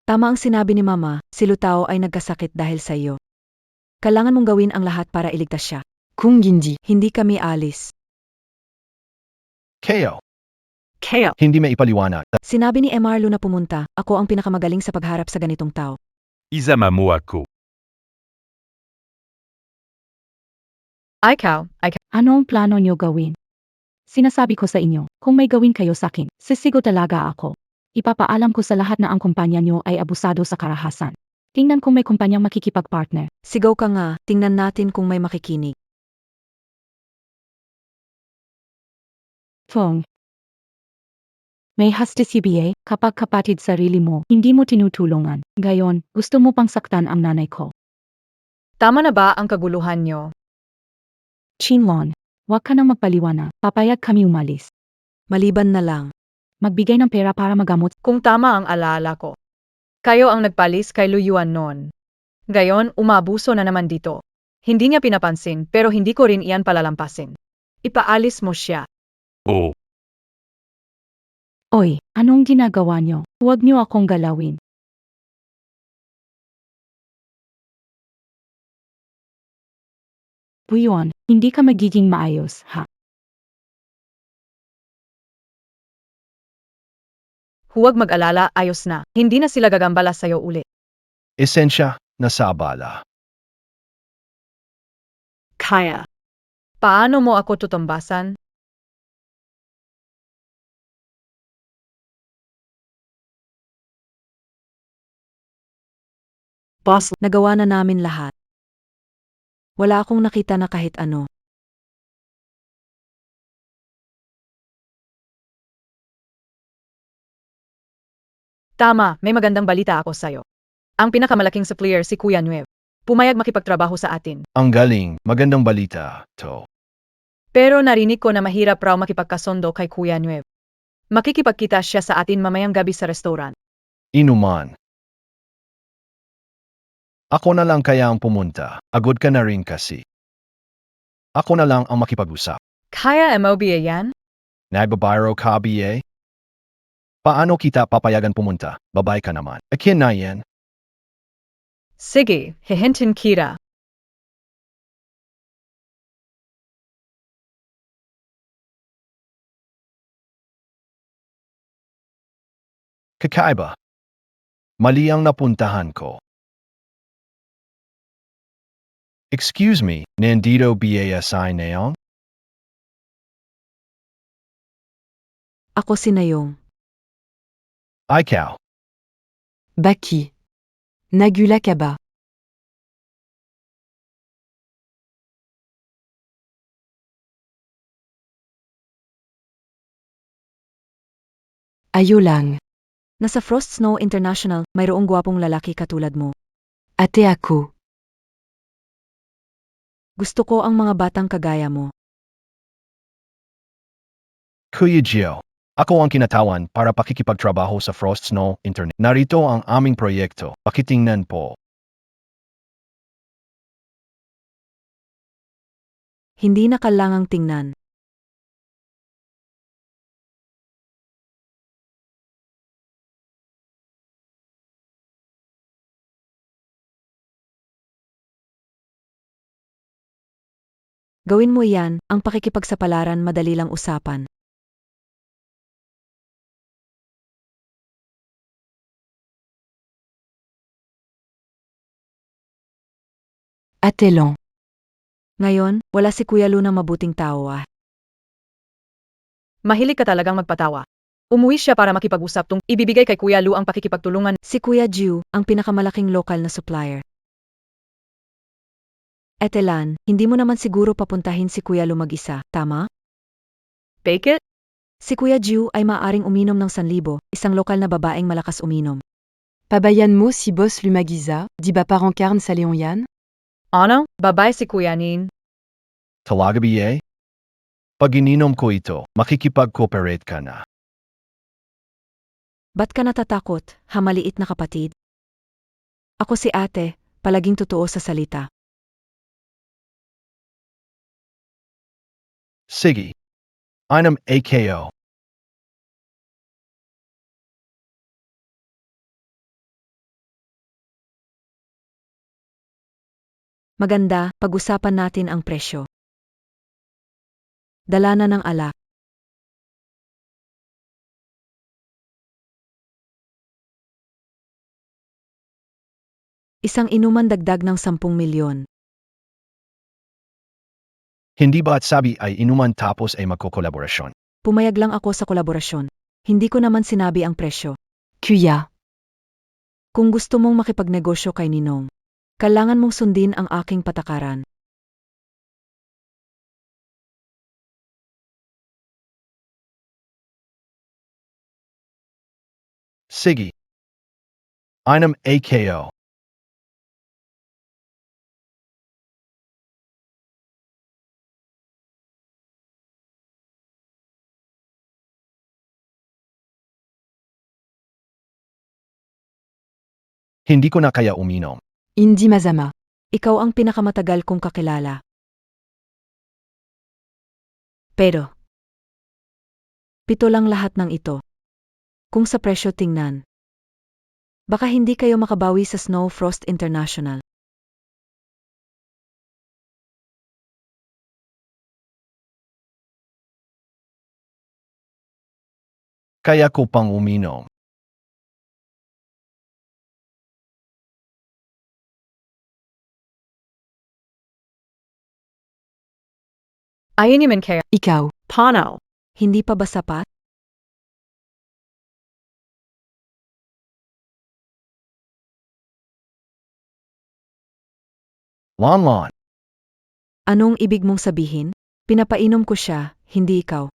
Speaker 2: Tama ang sinabi ni Mama, si Lutao ay nagkasakit dahil sa iyo. Kailangan mong gawin ang lahat para iligtas siya.
Speaker 13: Kung Gindi.
Speaker 2: Hindi kami alis.
Speaker 1: Keo,
Speaker 8: Kale.
Speaker 1: hindi may ipaliwanag.
Speaker 2: Sinabi ni Emarlo na pumunta, ako ang pinakamagaling sa pagharap sa ganitong tao.
Speaker 4: Izama mo ako.
Speaker 7: Ikaw.
Speaker 6: Ano ang plano niyo gawin? Sinasabi ko sa inyo, kung may gawin kayo sa akin, sisigo talaga ako. Ipapaalam ko sa lahat na ang kumpanya niyo ay abusado sa karahasan. Tingnan kung may kumpanyang makikipagpartner.
Speaker 2: Sigaw ka nga, tingnan natin kung may makikinig.
Speaker 6: Fong. May hasta CBA, kapag kapatid sarili mo, hindi mo tinutulungan. Gayon, gusto mo pang saktan ang nanay ko.
Speaker 7: Tama na ba ang kaguluhan niyo?
Speaker 6: Chinlon, huwag ka nang magpaliwanag. Papayag kami umalis.
Speaker 2: Maliban na lang.
Speaker 6: Magbigay ng pera para magamot.
Speaker 7: Kung tama ang alaala ko. Kayo ang nagpalis kay Luyuan noon. Gayon, umabuso na naman dito. Hindi niya pinapansin pero hindi ko rin iyan palalampasin. Ipaalis mo siya.
Speaker 4: Oo.
Speaker 6: Oy, anong ginagawa niyo? Huwag niyo akong galawin. Buyon, hindi ka magiging maayos, ha?
Speaker 7: Huwag mag-alala, ayos na. Hindi na sila gagambala sa'yo ulit.
Speaker 1: Esensya na sa abala.
Speaker 8: Kaya.
Speaker 7: Paano mo ako tutumbasan?
Speaker 8: Boss.
Speaker 2: Nagawa na namin lahat. Wala akong nakita na kahit ano.
Speaker 7: Tama, may magandang balita ako sa'yo. Ang pinakamalaking supplier si Kuya Nuev. Pumayag makipagtrabaho sa atin.
Speaker 1: Ang galing, magandang balita, to.
Speaker 7: Pero narinig ko na mahirap raw makipagkasundo kay Kuya Nuev. Makikipagkita siya sa atin mamayang gabi sa restaurant.
Speaker 1: Inuman. Ako na lang kaya ang pumunta. Agod ka na rin kasi. Ako na lang ang makipag-usap.
Speaker 7: Kaya MOBA yan?
Speaker 1: Nagbabayro ka, BA? Paano kita papayagan pumunta? Babay ka naman. Akin na yan.
Speaker 7: Sige, hihintin kita.
Speaker 1: Kakaiba. Mali ang napuntahan ko. Excuse me, nandito BASI Naong?
Speaker 2: Ako si Nayong.
Speaker 1: Ikaw.
Speaker 13: Baki. Nagula Kaba. Ayolang.
Speaker 2: Nasa Frost Snow International, mayroong gwapong lalaki katulad mo.
Speaker 13: Ate ako.
Speaker 2: Gusto ko ang mga batang kagaya mo.
Speaker 1: Kuya Gio. Ako ang kinatawan para pakikipagtrabaho sa Frost Snow Internet. Narito ang aming proyekto. Pakitingnan po.
Speaker 2: Hindi na kailangang tingnan. Gawin mo yan, ang pakikipagsapalaran madali lang usapan.
Speaker 13: Atelon.
Speaker 2: Ngayon, wala si Kuya Lu na mabuting tao ah.
Speaker 7: Mahilig ka talagang magpatawa. Umuwi siya para makipag-usap tung ibibigay kay Kuya Lu ang pakikipagtulungan.
Speaker 2: Si Kuya Jiu, ang pinakamalaking lokal na supplier. Etelan, hindi mo naman siguro papuntahin si Kuya Lu mag-isa, tama?
Speaker 7: Bake it?
Speaker 2: Si Kuya Jiu ay maaring uminom ng 1,000, isang lokal na babaeng malakas uminom.
Speaker 13: Pabayan mo si Boss Lumagiza, di ba parang carne sa Leon yan?
Speaker 7: Ano? Babay si Kuya Nin.
Speaker 1: Talaga BA? Pag ininom ko ito, makikipag-cooperate ka na.
Speaker 2: Ba't ka natatakot, hamaliit na kapatid? Ako si ate, palaging totoo sa salita.
Speaker 1: Sige. I'm AKO.
Speaker 2: Maganda, pag-usapan natin ang presyo. Dala na ng alak. Isang inuman dagdag ng 10 milyon.
Speaker 1: Hindi ba at sabi ay inuman tapos ay magkokolaborasyon?
Speaker 2: Pumayag lang ako sa kolaborasyon. Hindi ko naman sinabi ang presyo.
Speaker 13: Kuya.
Speaker 2: Kung gusto mong makipagnegosyo kay Ninong, kailangan mong sundin ang aking patakaran.
Speaker 1: Sige. Item AKO. Hindi ko na kaya uminom.
Speaker 13: Indy Mazama.
Speaker 2: Ikaw ang pinakamatagal kong kakilala. Pero, 7 lang lahat ng ito. Kung sa presyo tingnan, baka hindi kayo makabawi sa Snow Frost International.
Speaker 1: Kaya ko pang uminom.
Speaker 7: Ayaw naman kaya.
Speaker 13: Ikaw.
Speaker 8: Pano.
Speaker 2: Hindi pa ba sapat?
Speaker 1: Lon.
Speaker 2: Anong ibig mong sabihin? Pinapainom ko siya, hindi ikaw.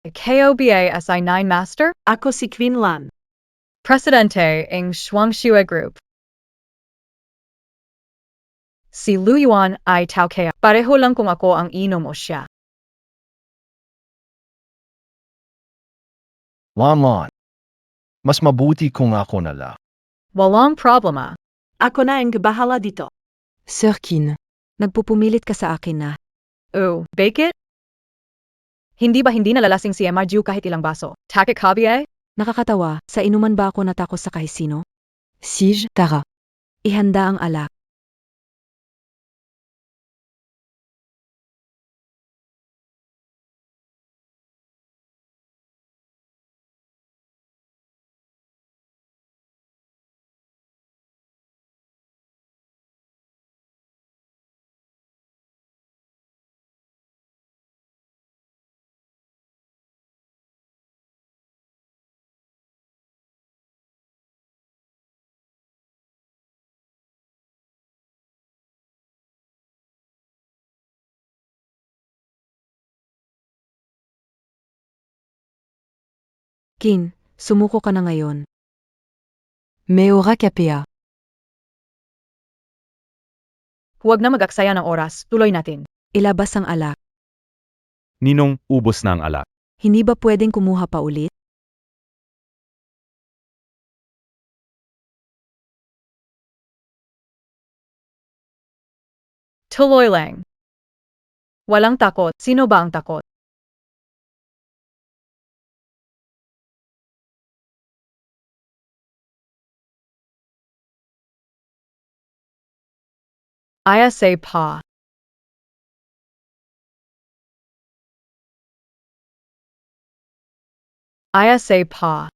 Speaker 7: KOBA SI9 Master,
Speaker 8: Ako si Quinlan.
Speaker 7: Presidente ng Shuangxue Group. Si Lu Yuan ay tao kaya. Pareho lang kung ako ang inom o siya.
Speaker 1: Lon. Mas mabuti kung ako nala.
Speaker 7: Walang problema.
Speaker 8: Ako na ang bahala dito.
Speaker 13: Sir Kin.
Speaker 2: Nagpupumilit ka sa akin na.
Speaker 7: Oh, bake it? Hindi ba hindi nalalasing si Emma Ju kahit ilang baso? Takik hobby.
Speaker 2: Nakakatawa, sa inuman ba ako natakos sa kahisino?
Speaker 13: Sige, Tara.
Speaker 2: Ihanda ang alak. Kin, sumuko ka na ngayon.
Speaker 13: Meora Kapea.
Speaker 7: Huwag na mag-aksaya ng oras, tuloy natin.
Speaker 2: Ilabas ang alak.
Speaker 4: Ninong, ubos na ang alak.
Speaker 2: Hindi ba pwedeng kumuha pa ulit?
Speaker 7: Tuloy lang. Walang takot. Sino ba ang takot? ISA pa. ISA pa.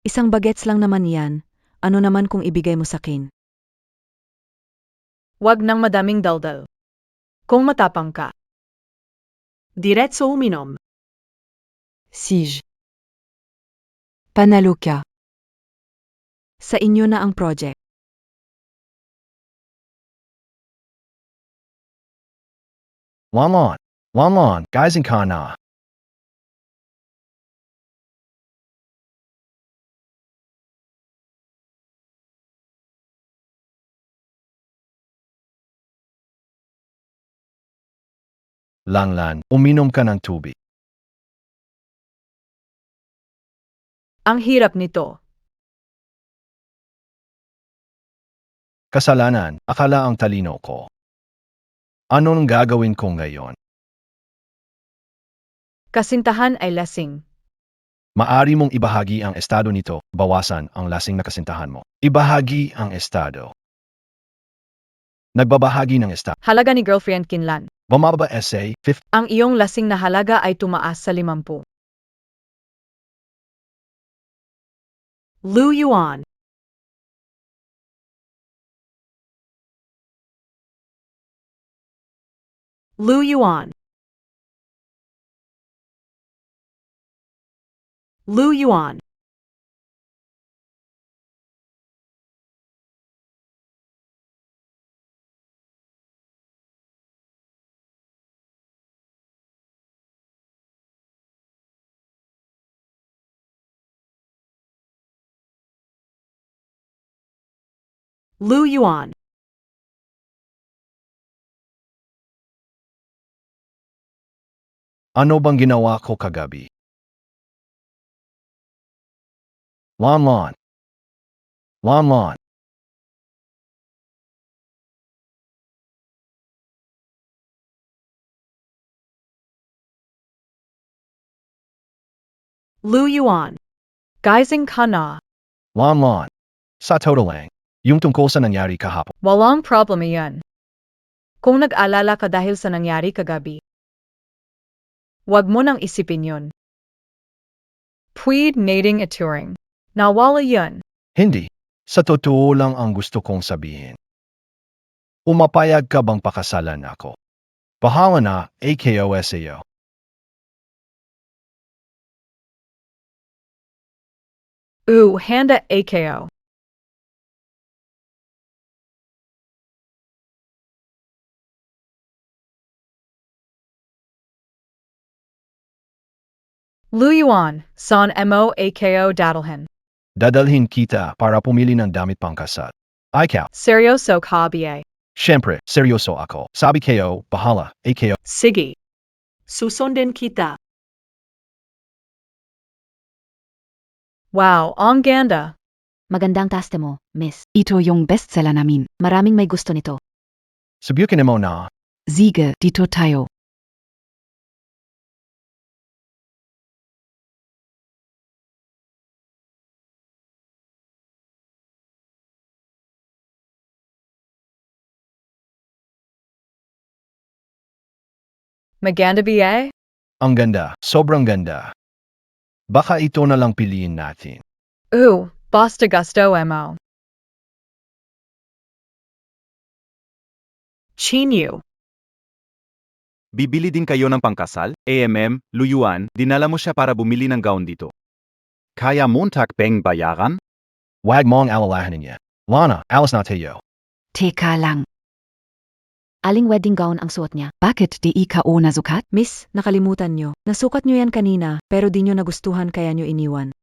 Speaker 2: Isang bagets lang naman yan. Ano naman kung ibigay mo sa akin?
Speaker 7: Wag nang madaming daldal. Kung matapang ka.
Speaker 8: Diretso uminom.
Speaker 13: Sige. Panaloka.
Speaker 2: Sa inyo na ang project.
Speaker 1: Lon. Guys ka na. Langlan, uminom ka ng tubig.
Speaker 7: Ang hirap nito.
Speaker 1: Kasalanan, akala ang talino ko. Anong gagawin ko ngayon?
Speaker 7: Kasintahan ay lasing.
Speaker 1: Maari mong ibahagi ang estado nito, bawasan ang lasing na kasintahan mo. Ibahagi ang estado. Nagbabahagi ng estado.
Speaker 7: Halaga ni girlfriend Kinlan.
Speaker 1: Bumababa essay, 50.
Speaker 7: Ang iyong lasing na halaga ay tumaas sa 50.
Speaker 8: Lu Yuan. Lu Yuan. Lu Yuan. Lu Yuan.
Speaker 1: Ano bang ginawa ko kagabi? Lon. Lon.
Speaker 8: Lu Yuan.
Speaker 7: Guising ka na.
Speaker 1: Lon. Sa todo lang. Yung tungkol sa nangyari kahapon.
Speaker 7: Walang problema yan. Kung nag-alala ka dahil sa nangyari kagabi, wag mo nang isipin yun. Pwede nating ituring. Nawala yun.
Speaker 1: Hindi. Sa totoo lang ang gusto kong sabihin. Umapayag ka bang pakasalan ako? Bahala na, AKOSAO.
Speaker 7: Handa AKO. Lu Yuan, San Mo AKO dadalhin.
Speaker 1: Dadalhin kita para pumili ng damit pangkasal. Ikaw.
Speaker 7: Seryoso ka ba?
Speaker 1: Siyempre, seryoso ako. Sabi kayo, bahala, AKO.
Speaker 8: Sige. Susundin kita.
Speaker 7: Wow, ang ganda.
Speaker 13: Magandang taste mo, miss. Ito yung bestseller namin. Maraming may gusto nito.
Speaker 1: Subukin mo na.
Speaker 13: Sige, dito tayo.
Speaker 7: Maganda ba?
Speaker 1: Ang ganda, sobrang ganda. Baka ito na lang piliin natin.
Speaker 7: Basta gusto mo.
Speaker 8: Chinyu.
Speaker 11: Bibili din kayo ng pangkasal? Lu Yuan, dinala mo siya para bumili ng gown dito. Kaya mo takbeng bayaran?
Speaker 1: Wag mong alalahanin niya. Lana, alas na tayo.
Speaker 13: Teka lang. Aling wedding gown ang suot niya? Bakit di ikaw na sukat?
Speaker 2: Miss, nakalimutan nyo. Nasukat nyo yan kanina, pero di nyo nagustuhan kaya nyo iniwan.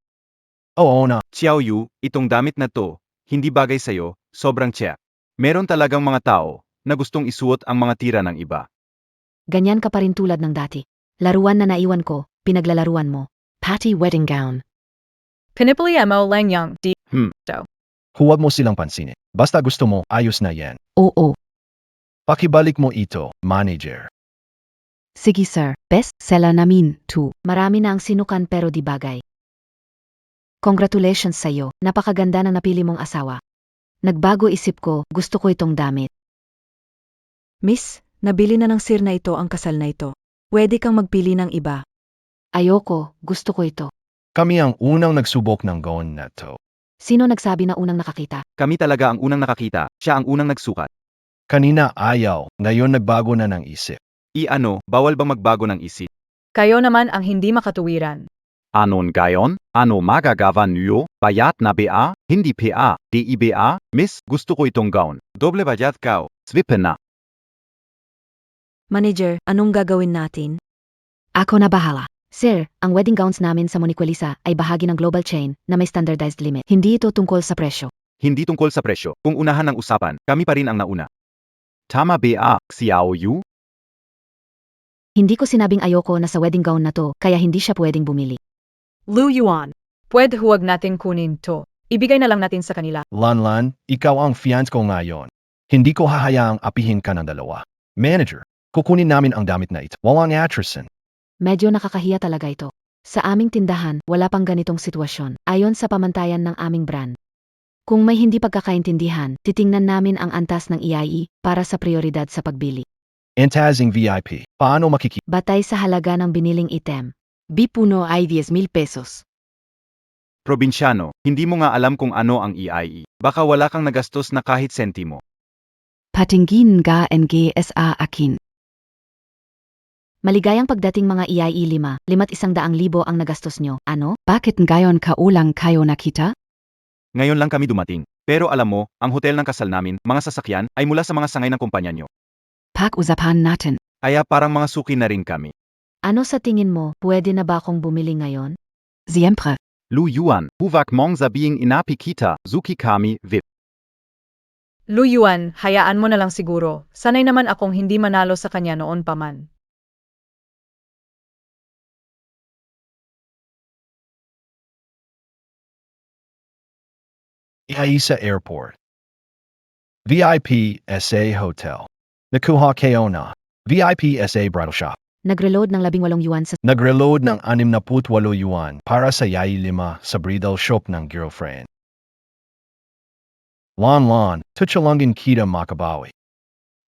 Speaker 1: Oo na.
Speaker 11: Xiao Yu, itong damit na to, hindi bagay sa'yo, sobrang tiyak. Meron talagang mga tao na gustong isuot ang mga tira ng iba.
Speaker 13: Ganyan ka pa rin tulad ng dati. Laruan na naiwan ko, pinaglalaruan mo. Patty wedding gown.
Speaker 7: Pinipili mo lang yung di.
Speaker 1: Huwag mo silang pansinin. Basta gusto mo, ayos na yan.
Speaker 13: Oo.
Speaker 1: Pakibalik mo ito, manager.
Speaker 13: Sige sir, best seller namin, too. Marami na ang sinukan pero di bagay. Congratulations sa'yo, napakaganda ng napili mong asawa. Nagbago isip ko, gusto ko itong damit.
Speaker 2: Miss, nabili na ng sir na ito ang kasal na ito. Pwede kang magpili ng iba.
Speaker 13: Ayoko, gusto ko ito.
Speaker 1: Kami ang unang nagsubok ng gown na to.
Speaker 13: Sino nagsabi na unang nakakita?
Speaker 11: Kami talaga ang unang nakakita, siya ang unang nagsukat.
Speaker 1: Kanina ayaw, ngayon nagbago na ng isip.
Speaker 11: Bawal bang magbago ng isip?
Speaker 7: Kayo naman ang hindi makatuwiran.
Speaker 11: Anon gayon? Ano magagawa niyo? Bayat na ba? Hindi pa? Di ba? Miss, gusto ko itong gown. Doble bayat ka. Swipe na.
Speaker 2: Manager, anong gagawin natin?
Speaker 13: Ako na bahala. Sir, ang wedding gowns namin sa Moniquelisa ay bahagi ng global chain na may standardized limit. Hindi ito tungkol sa presyo.
Speaker 11: Hindi tungkol sa presyo. Kung unahan ng usapan, kami pa rin ang nauna. Tama ba, Xiao Yu?
Speaker 13: Hindi ko sinabing ayoko na sa wedding gown na to, kaya hindi siya pwedeng bumili.
Speaker 8: Lu Yuan.
Speaker 7: Pwede huwag natin kunin to. Ibigay na lang natin sa kanila.
Speaker 1: Lanlan, ikaw ang fiance ko ngayon. Hindi ko hahayaang apihin ka ng dalawa. Manager, kukunin namin ang damit na ito. Walang atrasan.
Speaker 13: Medyo nakakahiya talaga ito. Sa aming tindahan, wala pang ganitong sitwasyon, ayon sa pamantayan ng aming brand. Kung may hindi pagkakaintindihan, titingnan namin ang antas ng EIE para sa prioridad sa pagbili.
Speaker 1: Antazing VIP. Paano makikita?
Speaker 13: Batay sa halaga ng biniling item. Bipuno ay 10,000 pesos.
Speaker 11: Probinsyano, hindi mo nga alam kung ano ang EIE. Baka wala kang nagastos na kahit sentimo.
Speaker 3: Patingin ga NGSA akin.
Speaker 13: Maligayang pagdating mga EIE 5, 500,000 ang nagastos nyo. Ano?
Speaker 3: Bakit ngayon kaulang kayo nakita?
Speaker 11: Ngayon lang kami dumating. Pero alam mo, ang hotel ng kasal namin, mga sasakyan, ay mula sa mga sangay ng kumpanya nyo.
Speaker 3: Pag-usapan natin.
Speaker 11: Kaya parang mga suki na rin kami.
Speaker 13: Ano sa tingin mo, pwede na ba akong bumili ngayon?
Speaker 3: Siempre.
Speaker 11: Lu Yuan, huwag mong sabihing inapi kita, zuki kami, VIP.
Speaker 7: Lu Yuan, hayaan mo na lang siguro. Sanay naman akong hindi manalo sa kanya noon pa man.
Speaker 1: Isa Airport. VIP SA Hotel. Nakuha kayo na. VIP SA Bridal Shop.
Speaker 13: Nagreload ng 18 yuan sa
Speaker 1: Nagreload ng 68 yuan para sa yai 5 sa bridal shop ng girlfriend. Lon, tutulungin kita makabawi.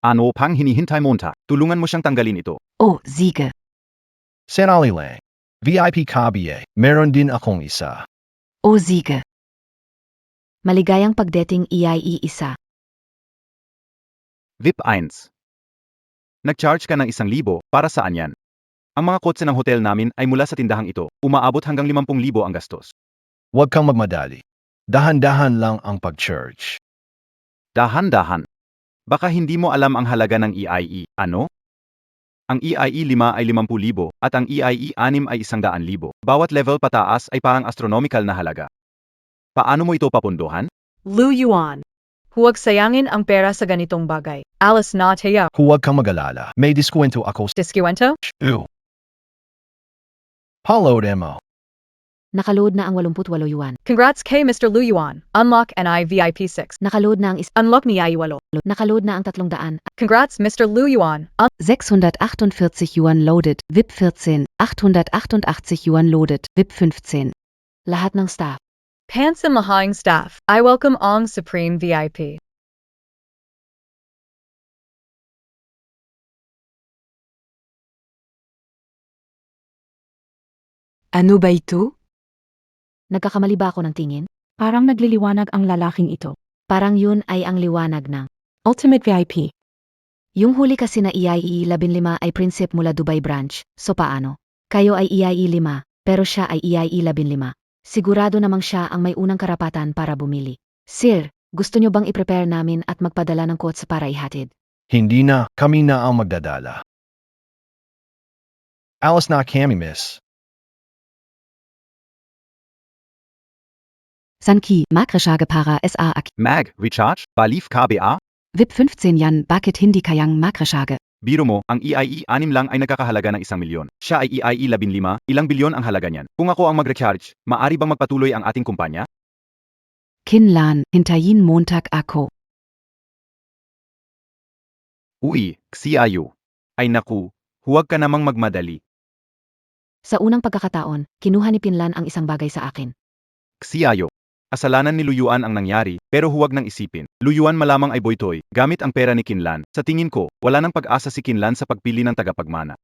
Speaker 11: Ano pang hinihintay mo nta? Tulungan mo siyang tanggalin ito.
Speaker 3: Oh, Siege.
Speaker 1: Sanali lang. VIP Kabiye, meron din akong isa.
Speaker 3: Oh, Siege.
Speaker 13: maligayang pagdating EIE 1.
Speaker 11: VIP 1. Nag-charge ka ng 1,000, para saan yan? Ang mga kotse ng hotel namin ay mula sa tindahang ito, umaabot hanggang 50,000 ang gastos.
Speaker 1: Huwag kang magmadali. Dahan-dahan lang ang pag-charge.
Speaker 11: Dahan-dahan. Baka hindi mo alam ang halaga ng EIE, ano? Ang EIE 5 ay 50,000 at ang EIE 6 ay 100,000. Bawat level pataas ay parang astronomical na halaga. Paano mo ito papunduhan?
Speaker 8: Lu Yuan.
Speaker 7: Huwag sayangin ang pera sa ganitong bagay. Alice na tiya.
Speaker 1: Huwag kang mag-alala. May diskwento ako sa
Speaker 7: Diskwento?
Speaker 1: Paulo Demo.
Speaker 13: Nakaload na ang 88 yuan.
Speaker 7: Congrats kay Mr. Lu Yuan. Unlock NI VIP 6.
Speaker 13: Nakaload na ang
Speaker 7: Unlock ni AI 8.
Speaker 13: Nakaload na ang 300.
Speaker 7: Congrats Mr. Lu Yuan.
Speaker 3: 648 Yuan loaded, VIP 14, 888 Yuan loaded, VIP 15.
Speaker 13: Lahat ng staff.
Speaker 7: Handsome Mahang staff. I welcome Ong Supreme VIP.
Speaker 3: Ano ba ito?
Speaker 13: Nagkakamali ba ako ng tingin?
Speaker 6: Parang nagliliwanag ang lalaking ito.
Speaker 13: Parang yun ay ang liwanag ng
Speaker 6: Ultimate VIP.
Speaker 13: Yung huli kasi na EIE 15 ay Prinsip mula Dubai branch, so paano? Kayo ay EIE 5, pero siya ay EIE 15. Sigurado namang siya ang may unang karapatan para bumili. Sir, gusto nyo bang i-prepare namin at magpadala ng quotes para ihatid?
Speaker 1: Hindi na, kami na ang magdadala. Alice na kami, miss.
Speaker 3: Sanki, Makreshage para SA Ak.
Speaker 11: Mag, Recharge, Balif KBA?
Speaker 3: VIP 15 Yan, bakit hindi kayang Makreshage?
Speaker 11: Biro mo, ang EIE 6 lang ay nagkakahalaga ng 1 milyon. Siya ay EIE 15, ilang bilyon ang halaga niyan. Kung ako ang mag-recharge, maari bang magpatuloy ang ating kumpanya?
Speaker 3: Kinlan, hintayin Montag ako.
Speaker 11: Uy, CIU. Ay naku, huwag ka namang magmadali.
Speaker 13: Sa unang pagkakataon, kinuha ni Pinlan ang isang bagay sa akin.
Speaker 11: CIU. Kasalanan ni Luyuan ang nangyari, pero huwag nang isipin. Luyuan malamang ay boytoy, gamit ang pera ni Kinlan. Sa tingin ko, wala nang pag-asa si Kinlan sa pagpili ng tagapagmana.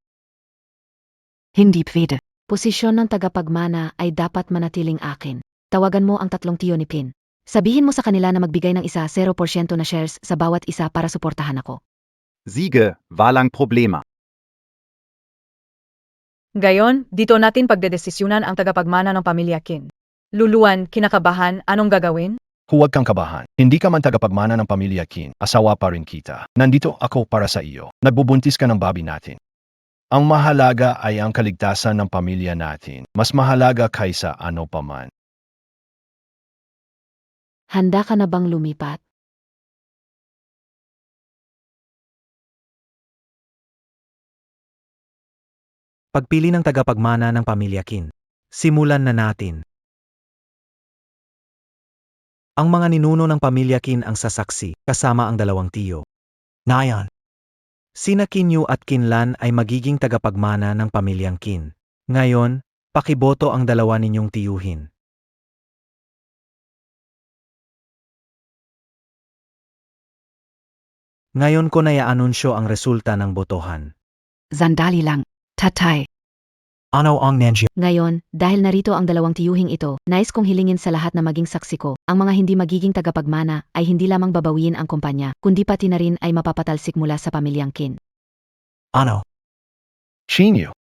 Speaker 3: Hindi pwede.
Speaker 13: Posisyon ng tagapagmana ay dapat manatiling akin. Tawagan mo ang 3 tiyo ni Pin. Sabihin mo sa kanila na magbigay ng 0% na shares sa bawat isa para suportahan ako.
Speaker 11: Sige, walang problema.
Speaker 7: Gayon, dito natin pagdedesisyunan ang tagapagmana ng pamilya Kin. Luluan, kinakabahan, anong gagawin?
Speaker 1: Huwag kang kabahan. Hindi ka man tagapagmana ng pamilya Kin. Asawa pa rin kita. Nandito ako para sa iyo. Nagbubuntis ka ng babi natin. Ang mahalaga ay ang kaligtasan ng pamilya natin. Mas mahalaga kaysa ano paman.
Speaker 13: Handa ka na bang lumipat?
Speaker 10: Pagpili ng tagapagmana ng pamilya Kin. Simulan na natin. Ang mga ninuno ng pamilya Kin ang sasaksi, kasama ang 2 tiyo. Ngayon, sina Kinyu at Kinlan ay magiging tagapagmana ng pamilyang Kin. Ngayon, Pakiboto ang dalawa ninyong tiyuhin. Ngayon ko na i-anunsyo ang resulta ng botohan.
Speaker 3: Sandali lang. Tatay.
Speaker 12: Ano ang nangyari?
Speaker 13: Ngayon, dahil narito ang dalawang tiyuhing ito, nais kong hilingin sa lahat na maging saksi ko, ang mga hindi magiging tagapagmana ay hindi lamang babawiin ang kumpanya, kundi pati na rin ay mapapatalsik mula sa pamilyang Qin.
Speaker 12: Ano?
Speaker 1: Chinyo.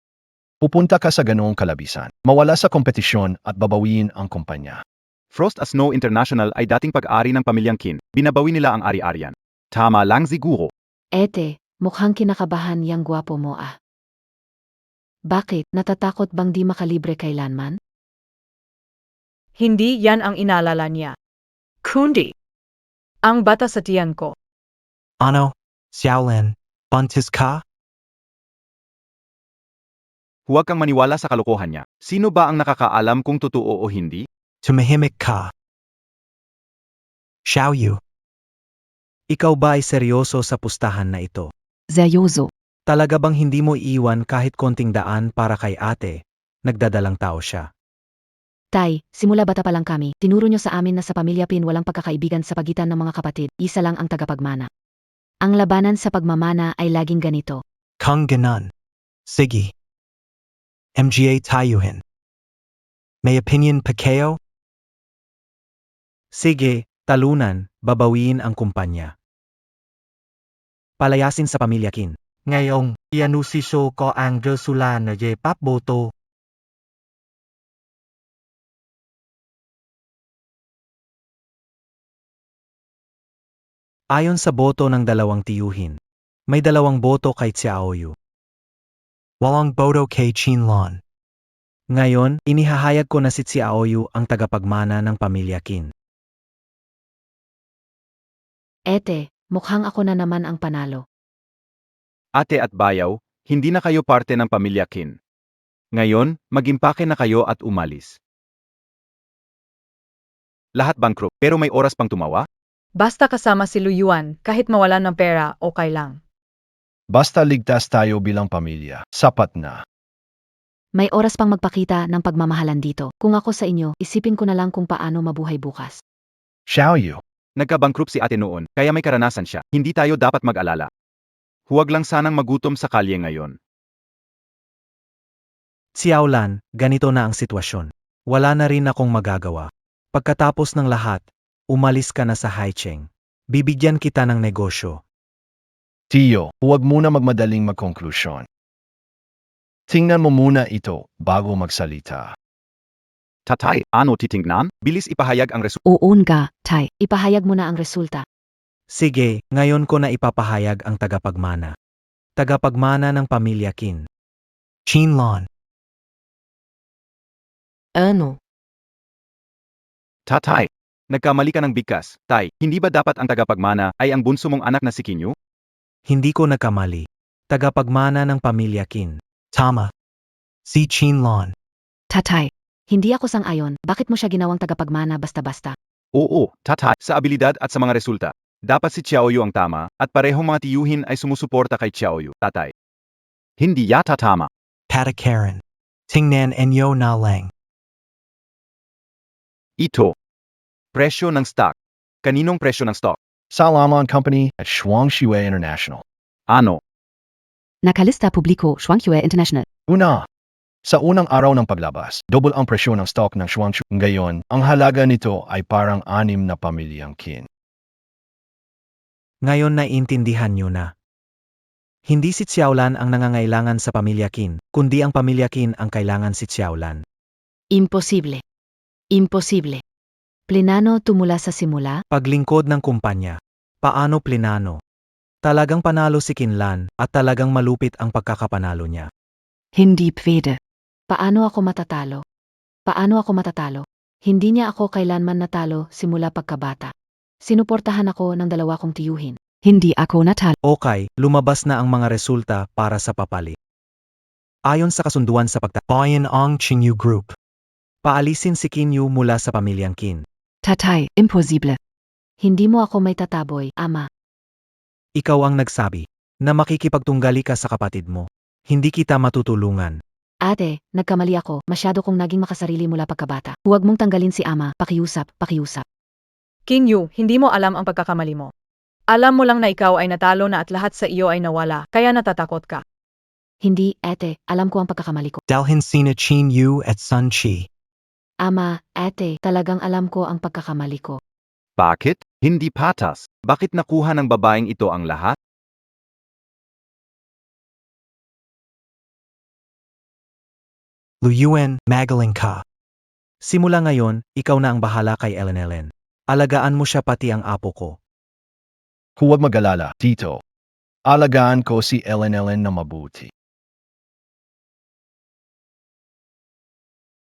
Speaker 1: Pupunta ka sa ganoong kalabisan, mawala sa kompetisyon at babawiin ang kumpanya.
Speaker 11: Frost as Snow International ay dating pag-ari ng pamilyang Qin. Binabawi nila ang ari-arian. Tama lang siguro.
Speaker 13: Ete, mukhang kinakabahan yang gwapo mo ah. Bakit, natatakot bang di makalibre kailanman?
Speaker 7: Hindi yan ang inaalala niya.
Speaker 8: Kundi.
Speaker 7: Ang bata sa tiyan ko.
Speaker 12: Ano? Xiaolin, buntis ka?
Speaker 11: Huwag kang maniwala sa kalokohan niya. Sino ba ang nakakaalam kung totoo o hindi?
Speaker 12: Tumahimik ka. Xiaoyu.
Speaker 10: Ikaw ba ay seryoso sa pustahan na ito?
Speaker 3: Seryoso.
Speaker 10: Talaga bang hindi mo iiwan kahit konting daan para kay ate? Nagdadalang tao siya.
Speaker 13: Tay, simula bata pa lang kami, tinuro nyo sa amin na sa pamilya Pin walang pagkakaibigan sa pagitan ng mga kapatid, isa lang ang tagapagmana. Ang labanan sa pagmamana ay laging ganito.
Speaker 12: Kung ganon. Sige. MGA tayuhin. May opinion pa kayo?
Speaker 10: Sige, talunan, babawiin ang kumpanya. Palayasin sa pamilya Qin.
Speaker 12: Ngayong, ianusisyo ko ang resulta na jepat boto.
Speaker 10: Ayon sa boto ng dalawang tiyuhin, may 2 boto kay Xiaoyu.
Speaker 12: Walang boto kay Qinlan.
Speaker 10: Ngayon, inihahayag ko na si Xiaoyu ang tagapagmana ng pamilya Qin.
Speaker 13: Ete, mukhang ako na naman ang panalo.
Speaker 11: Ate at bayaw, hindi na kayo parte ng pamilya Qin. Ngayon, mag-impake na kayo at umalis. Lahat bankrupt, pero may oras pang tumawa?
Speaker 7: Basta kasama si Lu Yuan, kahit mawalan ng pera, okay lang.
Speaker 1: Basta ligtas tayo bilang pamilya, sapat na.
Speaker 13: May oras pang magpakita ng pagmamahalan dito. Kung ako sa inyo, isipin ko na lang kung paano mabuhay bukas.
Speaker 1: Xiaoyu.
Speaker 11: Nagka-bankrupt si ate noon, kaya may karanasan siya. Hindi tayo dapat mag-alala. Huwag lang sanang magutom sa kalye ngayon.
Speaker 10: Xiaolan, ganito na ang sitwasyon. Wala na rin akong magagawa. Pagkatapos ng lahat, umalis ka na sa Haicheng. Bibigyan kita ng negosyo.
Speaker 1: Tiyo, huwag muna magmadaling magkonklusyon. Tingnan mo muna ito bago magsalita.
Speaker 11: Tatay, ano titingnan? Bilis ipahayag ang resulta.
Speaker 3: Oo nga, tay.
Speaker 13: Ipahayag mo na ang resulta.
Speaker 10: Sige, ngayon ko na ipapahayag ang tagapagmana. Tagapagmana ng pamilya Qin.
Speaker 12: Qinlan.
Speaker 2: Ano?
Speaker 11: Tatay, nagkamali ka ng bigkas. Tay, hindi ba dapat ang tagapagmana ay ang bunso mong anak na si Kinyu?
Speaker 10: Hindi ko nagkamali. Tagapagmana ng pamilya Qin.
Speaker 12: Tama. Si Qinlan.
Speaker 3: Tatay.
Speaker 13: Hindi ako sang-ayon, bakit mo siya ginawang tagapagmana basta-basta?
Speaker 11: Oo, tatay, sa abilidad at sa mga resulta. Dapat si Xiaoyu ang tama, at parehong mga tiyuhin ay sumusuporta kay Xiaoyu, tatay. Hindi yata tama.
Speaker 12: Patakaran. Tingnan enyo na lang.
Speaker 11: Ito. Presyo ng stock. Kaninong presyo ng stock?
Speaker 1: Salomon Company at Shuangxue International.
Speaker 11: Ano?
Speaker 3: Nakalista publiko Shuangxue International.
Speaker 1: Una, sa unang araw ng paglabas, double ang presyo ng stock ng Shuangxue. Ngayon, ang halaga nito ay parang 6 na pamilyang Qin.
Speaker 10: Ngayon naiintindihan nyo na. Hindi si Xiaolan ang nangangailangan sa pamilya Qin, kundi ang pamilya Qin ang kailangan si Xiaolan.
Speaker 13: Imposible. Imposible. Plinano tumula sa simula?
Speaker 10: Paglingkod ng kumpanya. Paano plinano? Talagang panalo si Qinlan at talagang malupit ang pagkakapanalo niya.
Speaker 3: Hindi pwede.
Speaker 13: Paano ako matatalo? Paano ako matatalo? Hindi niya ako kailanman natalo simula pagkabata. Sinuportahan ako ng 2 kong tiyuhin.
Speaker 3: Hindi ako natalo.
Speaker 10: Okay, lumabas na ang mga resulta para sa papalit. Ayon sa kasunduan sa
Speaker 12: Bayan ang Qinyu Group.
Speaker 10: paalisin si Kinyu mula sa pamilyang Qin.
Speaker 3: Tatay, imposible.
Speaker 13: Hindi mo ako may tataboy, ama.
Speaker 10: Ikaw ang nagsabi na makikipagtunggali ka sa kapatid mo. Hindi kita matutulungan.
Speaker 13: Ate, nagkamali ako. Masyado kong naging makasarili mula pagkabata. Huwag mong tanggalin si ama. Pakiusap, pakiusap.
Speaker 7: King Yu, hindi mo alam ang pagkakamali mo. Alam mo lang na ikaw ay natalo na at lahat sa iyo ay nawala, kaya natatakot ka.
Speaker 13: Hindi, ate. Alam ko ang pagkakamali ko.
Speaker 12: Dalhin sina Chin Yu at Sun Chi.
Speaker 13: Ama, ate, talagang alam ko ang pagkakamali ko.
Speaker 11: Bakit? Hindi patas. Bakit nakuha ng babaeng ito ang lahat?
Speaker 12: Lu Yuan, magaling ka.
Speaker 10: Simula ngayon, ikaw na ang bahala kay Ellen. Alagaan mo siya pati ang apo ko.
Speaker 1: Huwag mag-alala, Tito. Alagaan ko si Ellen na mabuti.